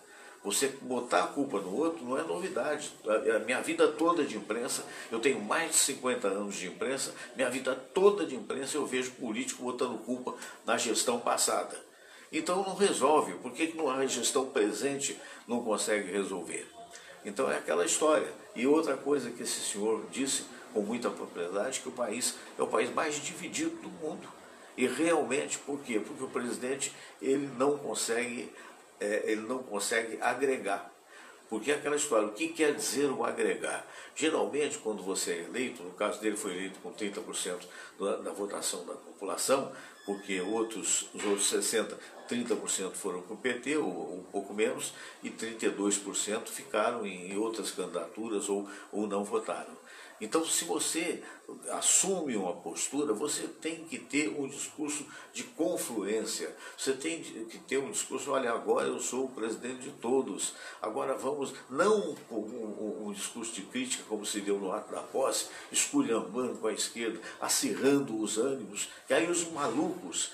Você botar a culpa no outro não é novidade. A minha vida toda de imprensa, eu tenho mais de 50 anos de imprensa, minha vida toda de imprensa eu vejo político botando culpa na gestão passada. Então não resolve. Por que a gestão presente não consegue resolver? Então é aquela história. E outra coisa que esse senhor disse com muita propriedade, que o país é o país mais dividido do mundo. E realmente, por quê? Porque o presidente ele não consegue agregar. Porque é aquela história, o que quer dizer o agregar? Geralmente, quando você é eleito, no caso dele foi eleito com 30% da votação da população, porque os outros 60%, 30% foram para o PT, ou um pouco menos, e 32% ficaram em outras candidaturas ou não votaram. Então, se você assume uma postura, você tem que ter um discurso de confluência, você tem que ter um discurso, olha, agora eu sou o presidente de todos, agora vamos, não um discurso de crítica como se deu no ato da posse, esculhambando com a esquerda, acirrando os ânimos, que aí os malucos,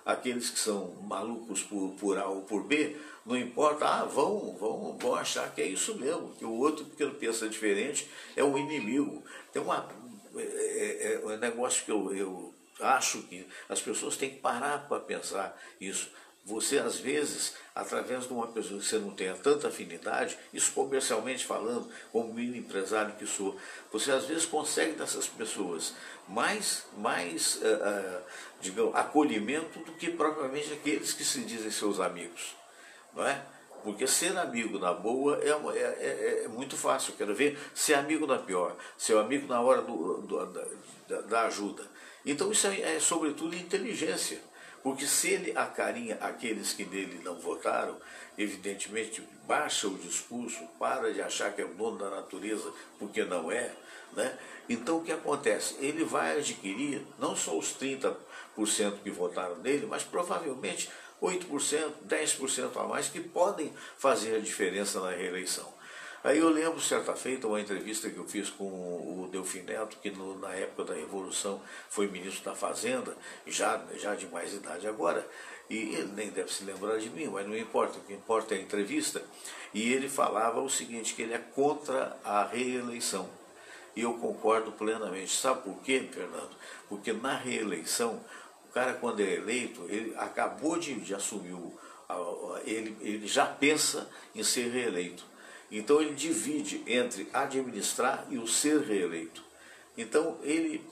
aqueles que são malucos por A ou por B, não importa, vão achar que é isso mesmo, que o outro que pensa diferente é um inimigo. Tem um negócio que eu acho que as pessoas têm que parar para pensar isso. Você, às vezes, através de uma pessoa que você não tenha tanta afinidade, isso comercialmente falando, como mini empresário que sou, você às vezes consegue dessas pessoas mais digamos, acolhimento do que propriamente aqueles que se dizem seus amigos, não é? Porque ser amigo na boa é muito fácil. Quero ver ser amigo na pior, ser amigo na hora da ajuda. Então isso é sobretudo inteligência. Porque se ele acarinha aqueles que nele não votaram, evidentemente baixa o discurso, para de achar que é o dono da natureza, porque não é, né? Então o que acontece? Ele vai adquirir não só os 30% que votaram nele, mas provavelmente 8%, 10% a mais que podem fazer a diferença na reeleição. Aí eu lembro, certa feita, uma entrevista que eu fiz com o Delfim Neto, que na época da Revolução foi ministro da Fazenda, já de mais idade agora, e ele nem deve se lembrar de mim, mas não importa, o que importa é a entrevista, e ele falava o seguinte, que ele é contra a reeleição. E eu concordo plenamente. Sabe por quê, Fernando? Porque na reeleição, o cara quando é eleito, ele acabou de assumir, ele já pensa em ser reeleito. Então ele divide entre administrar e o ser reeleito. Então ele,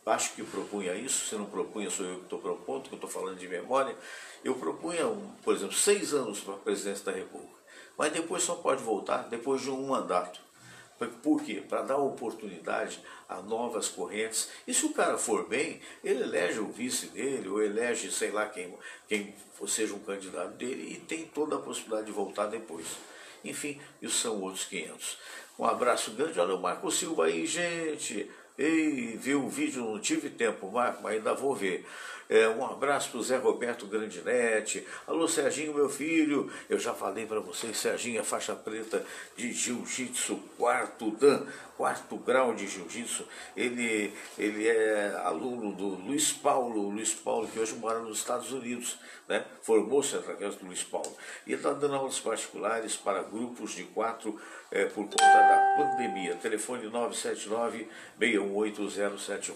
acho que propunha isso, se não propunha sou eu que estou propondo, que eu estou falando de memória, eu propunha, por exemplo, 6 anos para a presidência da República, mas depois só pode voltar depois de um mandato. Por quê? Para dar oportunidade a novas correntes. E se o cara for bem, ele elege o vice dele, ou elege, sei lá, quem seja um candidato dele, e tem toda a possibilidade de voltar depois. Enfim, isso são outros 500. Um abraço grande. Olha o Marco Silva aí, gente. E vi o vídeo, não tive tempo, Marco, mas ainda vou ver. Um abraço para o Zé Roberto Grandinetti. Alô, Serginho, meu filho. Eu já falei para vocês, Serginho é faixa preta de jiu-jitsu, quarto grau de jiu-jitsu. Ele é aluno do Luiz Paulo, que hoje mora nos Estados Unidos, né? Formou-se através do Luiz Paulo. E está dando aulas particulares para grupos de 4 por conta da pandemia. Telefone 979-618-071.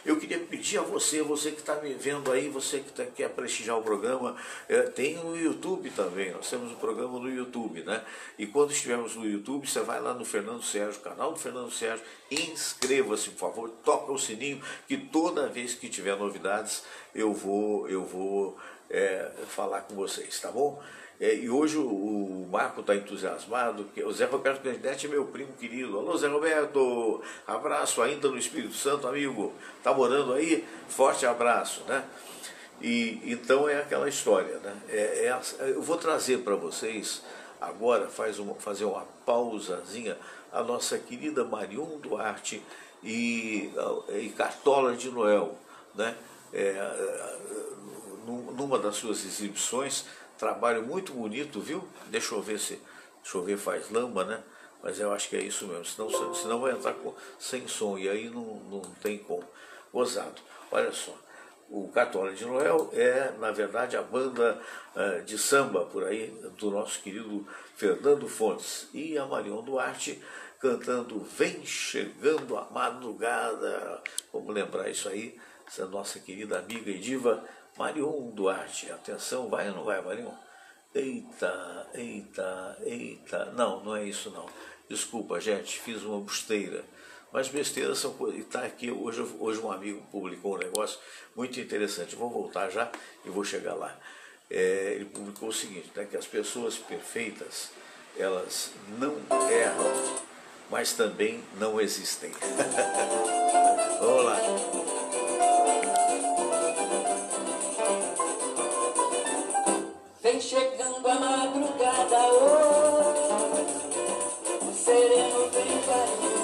Eu queria pedir a você que está me vendo aí, você que quer prestigiar o programa, tem no YouTube também, nós temos um programa no YouTube, né? E quando estivermos no YouTube, você vai lá no Fernando Sérgio, canal do Fernando Sérgio, inscreva-se, por favor, toca o sininho, que toda vez que tiver novidades, eu vou falar com vocês, tá bom? E hoje o Marco está entusiasmado, porque o Zé Roberto Grandinetti é meu primo querido. Alô, Zé Roberto, abraço ainda no Espírito Santo, amigo. Tá morando aí? Forte abraço, né? E então é aquela história, né? Eu vou trazer para vocês agora, fazer uma pausazinha, a nossa querida Marion Duarte e Cartola de Noel, né? Numa das suas exibições. Trabalho muito bonito, viu? Deixa eu ver se chover faz lama, né? Mas eu acho que é isso mesmo, senão vai entrar sem som, e aí não tem como. Gozado. Olha só, o Cartola de Noel é, na verdade, a banda de samba por aí, do nosso querido Fernando Fontes. E a Marion Duarte cantando Vem Chegando a Madrugada. Vamos lembrar isso aí, essa nossa querida amiga e diva Marion Duarte. Atenção, vai ou não vai, Marion? Eita, eita, eita. Não é isso não. Desculpa, gente, fiz uma besteira. Mas besteiras são coisas. E está aqui, hoje um amigo publicou um negócio muito interessante. Vou voltar já e vou chegar lá. Ele publicou o seguinte, né, que as pessoas perfeitas, elas não erram, mas também não existem. Vamos lá. Vem chegando a madrugada hoje, o sereno vem caindo.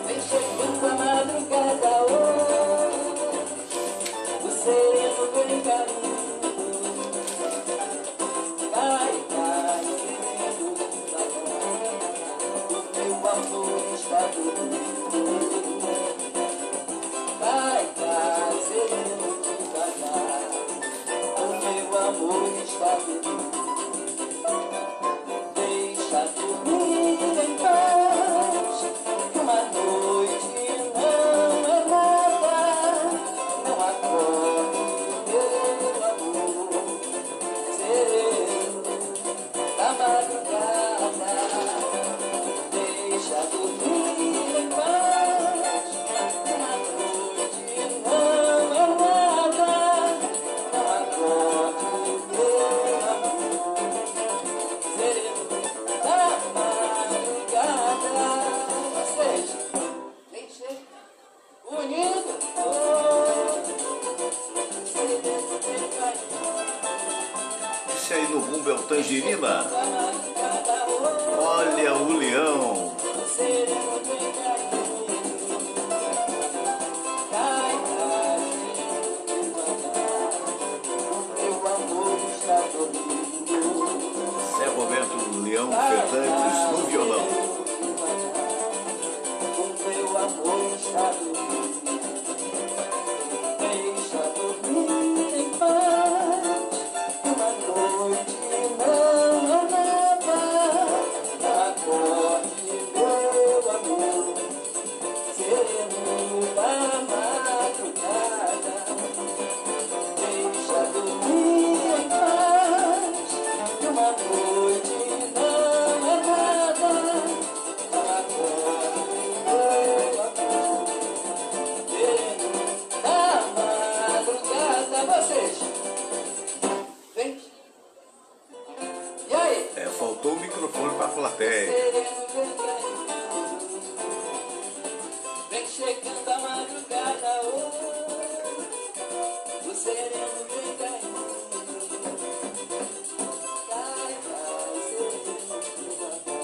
Vem chegando a madrugada hoje, o sereno vem caindo. Cai, cai, sereno devagar, o meu amor está dormindo. Cai, cai, sereno devagar, meu amor está dormindo. Deixa dormir em paz, que uma noite não é nada. Não acorde, meu amor, sereno da madrugada. Deixa dormir em paz, que uma noite não é nada. Não acorde, meu amor, sereno da madrugada. Vocês, vem chegando, unido, sereno vem caindo. Esse aí no bumbo é o Tangerina. Da madrugada, Olha o leão. o sereno vem caindo. Cai, cai, devagar, o meu amor está dormindo. Zé Roberto Leão Fernandes no violão. O meu amor está dormindo. Deixa dormir em paz, uma noite não é nada. Acorde, meu amor, sereno da madrugada. Deixa dormir em paz, uma noite não é nada. Acorde, meu amor, sereno da madrugada. Vocês, vem. E aí? Faltou o microfone para a plateia. Sereno vem caindo. Vem chegando a madrugada hoje, o sereno vem caindo. Cai, cai, sereno devagar,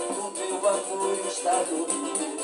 o meu amor está dormindo.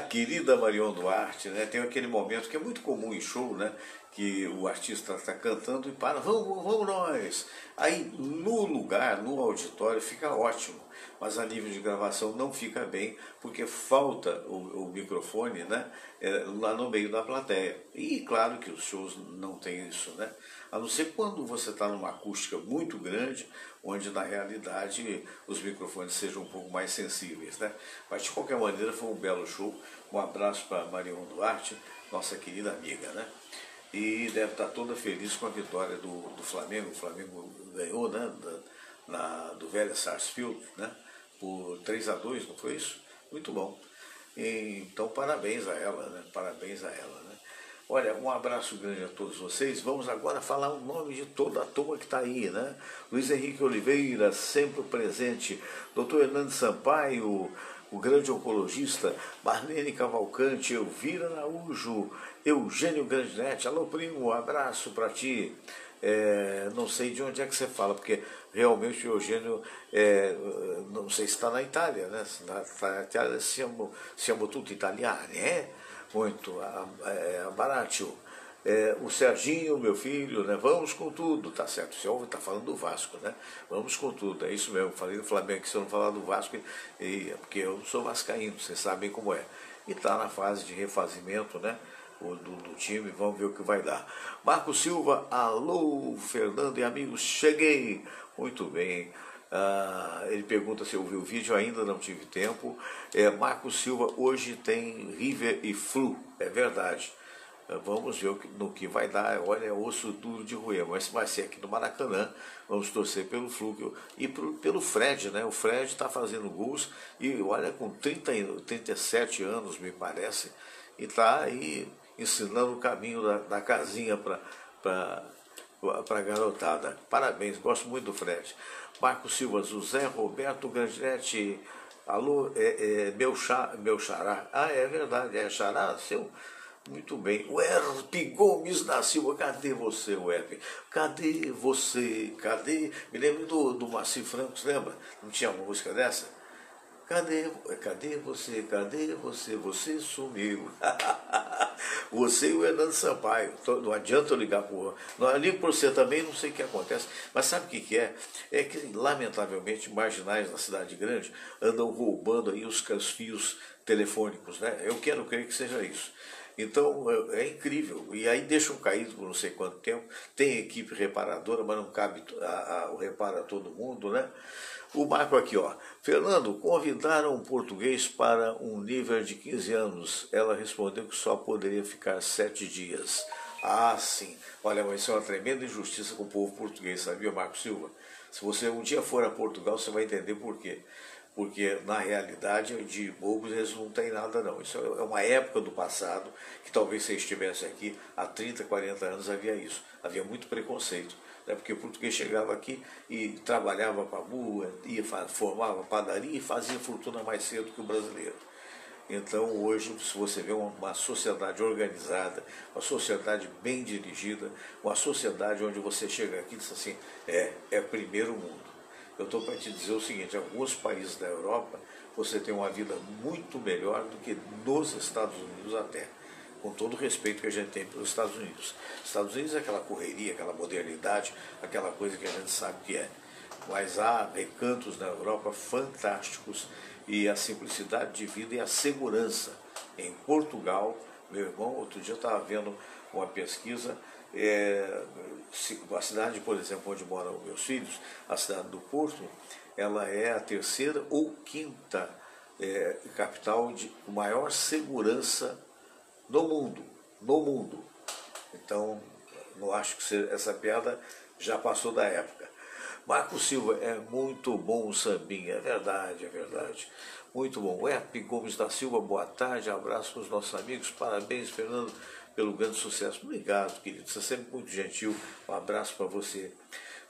querida Marion Duarte, né? Tem aquele momento que é muito comum em show, né? Que o artista está cantando e para, vamos nós. Aí no lugar, no auditório, fica ótimo, mas a nível de gravação não fica bem, porque falta o microfone, né? Lá no meio da plateia. E claro que os shows não tem isso, né? A não ser quando você está numa acústica muito grande, onde na realidade os microfones sejam um pouco mais sensíveis, né? Mas de qualquer maneira foi um belo show. Um abraço para Marion Duarte, nossa querida amiga, né? E deve estar toda feliz com a vitória do Flamengo. O Flamengo ganhou, né? Do Vélez Sarsfield, né? Por 3-2, não foi isso? Muito bom. Então parabéns a ela, né? Parabéns a ela, né? Olha, um abraço grande a todos vocês. Vamos agora falar o nome de toda a turma que está aí, né? Luiz Henrique Oliveira, sempre presente. Dr. Hernando Sampaio, o grande oncologista. Marlene Cavalcante, Elvira Araújo, Eugênio Grandinetti. Alô, primo, um abraço para ti. Não sei de onde é que você fala, porque realmente o Eugênio, não sei se está na Itália, né? Na Itália siamo tutti italiani, né? Muito, Baratio, o Serginho, meu filho, né? Vamos com tudo, tá certo? O senhor está falando do Vasco, né? Vamos com tudo, é isso mesmo. Falei do Flamengo, que se eu não falar do Vasco, porque eu sou vascaíno, vocês sabem como é. E está na fase de refazimento, né? Do time, vamos ver o que vai dar. Marco Silva, alô, Fernando e amigos, cheguei. Muito bem. Ele pergunta se eu vi o vídeo, ainda não tive tempo. Marco Silva, hoje tem River e Flu, é verdade. Vamos ver no que vai dar. Olha, é osso duro de roer, mas vai ser aqui no Maracanã. Vamos torcer pelo Flu e pelo Fred, né? O Fred está fazendo gols e olha, com 37 anos, me parece, e está aí ensinando o caminho da casinha para a garotada. Parabéns, gosto muito do Fred. Marco Silva, José Roberto Grandinetti, alô, meu xará. É verdade, é xará seu? Muito bem. O Herpe Gomes da Silva, cadê você, Herpe? Cadê você? Cadê? Me lembro do Marci Francos, lembra? Não tinha uma música dessa? Cadê você? Cadê você? Você sumiu. Você e o Hernando Sampaio. Não adianta eu ligar por... Não, eu ligo por você também, não sei o que acontece. Mas sabe o que é? É que, lamentavelmente, marginais na cidade grande andam roubando aí os fios telefônicos, né? Eu quero crer que seja isso. Então, é incrível. E aí deixam caído por não sei quanto tempo. Tem equipe reparadora, mas não cabe o reparo a todo mundo, né? O Marco aqui, ó. Fernando, convidaram um português para um nível de 15 anos. Ela respondeu que só poderia ficar 7 dias. Ah, sim. Olha, mas isso é uma tremenda injustiça com o povo português, sabia, Marco Silva? Se você um dia for a Portugal, você vai entender por quê. Porque, na realidade, de bobos eles não têm nada, não. Isso é uma época do passado, que talvez você estivesse aqui, há 30, 40 anos havia isso. Havia muito preconceito. Porque o português chegava aqui e trabalhava para a rua, formava padaria e fazia fortuna mais cedo que o brasileiro. Então hoje, se você vê uma sociedade organizada, uma sociedade bem dirigida, uma sociedade onde você chega aqui e diz assim, é primeiro mundo. Eu estou para te dizer o seguinte, em alguns países da Europa, você tem uma vida muito melhor do que nos Estados Unidos até. Com todo o respeito que a gente tem pelos Estados Unidos. Estados Unidos é aquela correria, aquela modernidade, aquela coisa que a gente sabe que é. Mas há recantos na Europa fantásticos e a simplicidade de vida e a segurança. Em Portugal, meu irmão, outro dia eu estava vendo uma pesquisa, a cidade, por exemplo, onde moram meus filhos, a cidade do Porto, ela é a terceira ou quinta capital de maior segurança no mundo. Então, não acho que essa piada já passou da época. Marco Silva, é muito bom o sambinha, é verdade. Muito bom. Herpe Gomes da Silva, boa tarde, abraço para os nossos amigos, parabéns, Fernando, pelo grande sucesso. Obrigado, querido, você é sempre muito gentil, um abraço para você.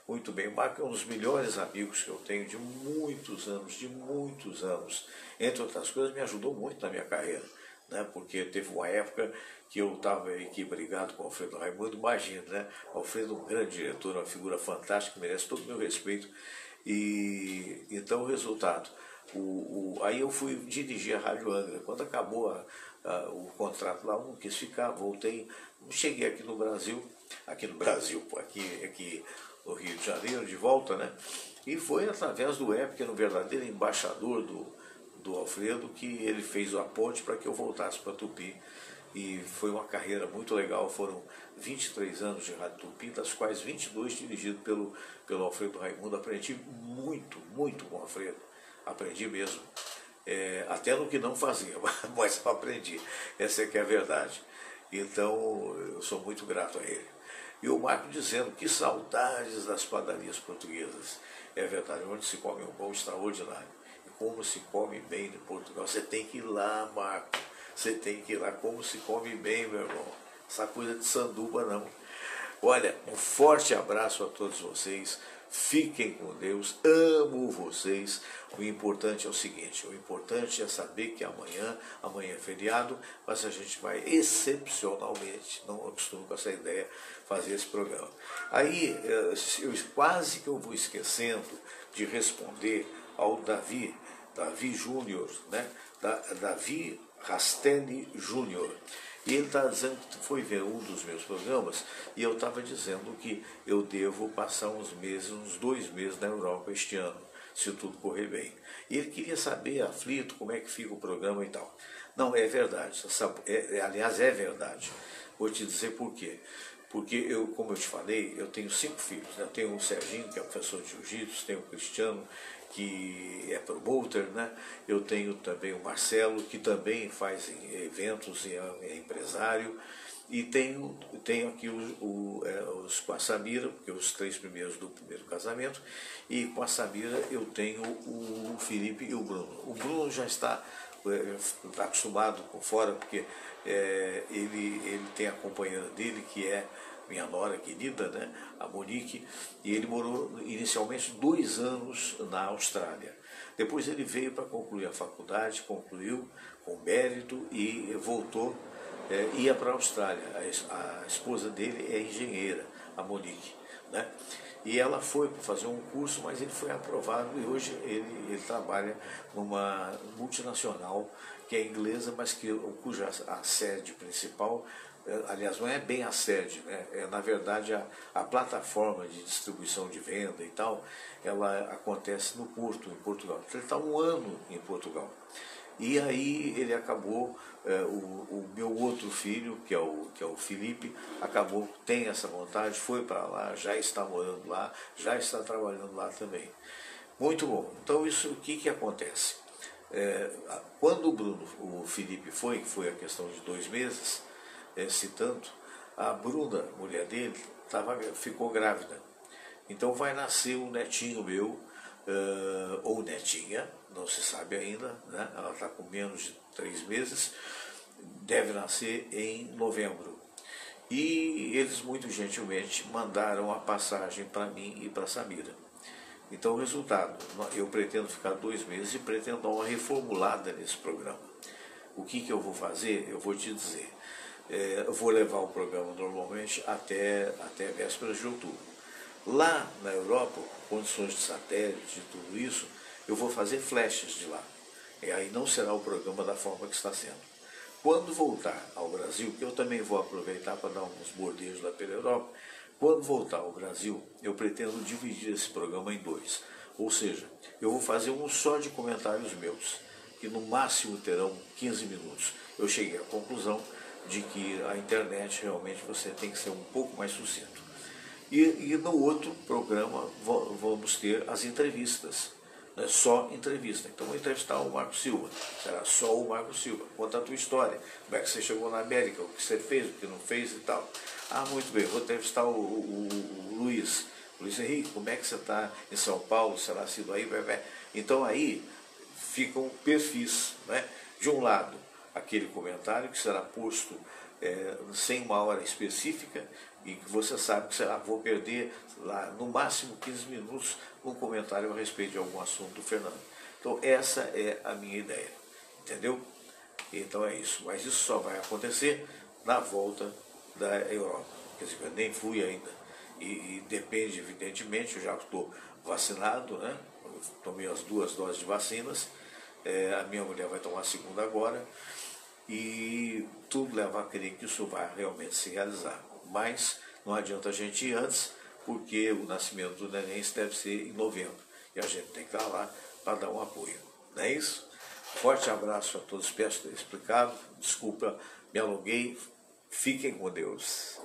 Muito bem, o Marco é um dos melhores amigos que eu tenho de muitos anos. Entre outras coisas, me ajudou muito na minha carreira. Né, porque teve uma época que eu estava aqui brigado com o Alfredo Raimundo, imagina, né? Alfredo, um grande diretor, uma figura fantástica, merece todo o meu respeito. E então o resultado, aí eu fui dirigir a Rádio Angra. Quando acabou o contrato lá, não quis ficar, voltei, cheguei aqui no Brasil, pô, aqui no Rio de Janeiro, de volta, né? E foi através do Web, que era um verdadeiro embaixador do Alfredo, que ele fez a ponte para que eu voltasse para Tupi. E foi uma carreira muito legal, foram 23 anos de Rádio Tupi, das quais 22 dirigido pelo Alfredo Raimundo. Aprendi muito, muito com o Alfredo, aprendi mesmo. Até no que não fazia, mas aprendi, essa é que é a verdade. Então eu sou muito grato a ele. E o Marco dizendo que saudades das padarias portuguesas. É verdade, onde se come um pão extraordinário. E como se come bem em Portugal. Você tem que ir lá, Marco. Você tem que ir lá, como se come bem, meu irmão. Essa coisa de sanduba não. Olha, um forte abraço a todos vocês. Fiquem com Deus, amo vocês. O importante é o seguinte, o importante é saber que amanhã é feriado, mas a gente vai excepcionalmente, não acostumo com essa ideia, fazer esse programa. Aí, quase que eu vou esquecendo de responder ao Davi Júnior, né? Davi Rastelli Júnior. E ele está dizendo que foi ver um dos meus programas e eu estava dizendo que eu devo passar uns 2 meses na Europa este ano, se tudo correr bem. E ele queria saber, aflito, como é que fica o programa e tal. Não, é verdade, aliás, é verdade. Vou te dizer por quê. Porque eu, como eu te falei, eu tenho 5 filhos. Né? Eu tenho o Serginho, que é professor de jiu-jitsu, tenho o Cristiano, que é promoter, né? Eu tenho também o Marcelo, que também faz eventos e é empresário, e tenho aqui os com a Samira, porque os 3 primeiros do primeiro casamento, e com a Samira eu tenho o Felipe e o Bruno. O Bruno já está acostumado com fora, porque ele tem a companheira dele, que é minha nora querida, né, a Monique, e ele morou inicialmente 2 anos na Austrália. Depois ele veio para concluir a faculdade, concluiu com mérito e voltou, ia para a Austrália. A esposa dele é engenheira, a Monique, né? E ela foi para fazer um curso, mas ele foi aprovado e hoje ele trabalha numa multinacional que é inglesa, mas cuja a sede principal, aliás, não é bem a sede, né? Na verdade a plataforma de distribuição de venda e tal, ela acontece no Porto, em Portugal. Ele está 1 ano em Portugal. E aí ele acabou, o meu outro filho, que é o Felipe, tem essa vontade, foi para lá, já está morando lá, já está trabalhando lá também. Muito bom. Então o que acontece? Quando o Felipe foi a questão de 2 meses, citando, a Bruna, mulher dele, ficou grávida. Então vai nascer um netinho meu, ou netinha, não se sabe ainda, né? Ela está com menos de 3 meses, deve nascer em novembro. E eles muito gentilmente mandaram a passagem para mim e para a Samira. Então o resultado, eu pretendo ficar 2 meses e pretendo dar uma reformulada nesse programa. O que eu vou fazer? Eu vou te dizer. Eu vou levar o programa normalmente até vésperas de outubro. Lá na Europa, com condições de satélite e tudo isso, eu vou fazer flashes de lá. E aí não será o programa da forma que está sendo. Quando voltar ao Brasil, que eu também vou aproveitar para dar uns bordejos lá pela Europa, quando voltar ao Brasil, eu pretendo dividir esse programa em 2. Ou seja, eu vou fazer um só de comentários meus, que no máximo terão 15 minutos. Eu cheguei à conclusão de que a internet realmente você tem que ser um pouco mais sucinto. E no outro programa vamos ter as entrevistas, né? Só entrevista. Então vou entrevistar o Marco Silva, será só o Marco Silva. Conta a tua história, como é que você chegou na América, o que você fez, o que não fez e tal. Ah, muito bem, vou entrevistar o Luiz Henrique, como é que você está em São Paulo, será sido aí, Então aí ficam perfis, né? De um lado, aquele comentário que será posto sem uma hora específica e que você sabe que vou perder lá no máximo 15 minutos um comentário a respeito de algum assunto do Fernando. Então essa é a minha ideia, entendeu? Então é isso, mas isso só vai acontecer na volta da Europa. Quer dizer, eu nem fui ainda e depende, evidentemente, eu já estou vacinado, né? Eu tomei as 2 doses de vacinas, a minha mulher vai tomar a segunda agora. e tudo leva a crer que isso vai realmente se realizar. Mas não adianta a gente ir antes, porque o nascimento do neném deve ser em novembro, e a gente tem que estar lá para dar um apoio. Não é isso? Forte abraço a todos, espero ter explicado, desculpa, me alonguei, fiquem com Deus.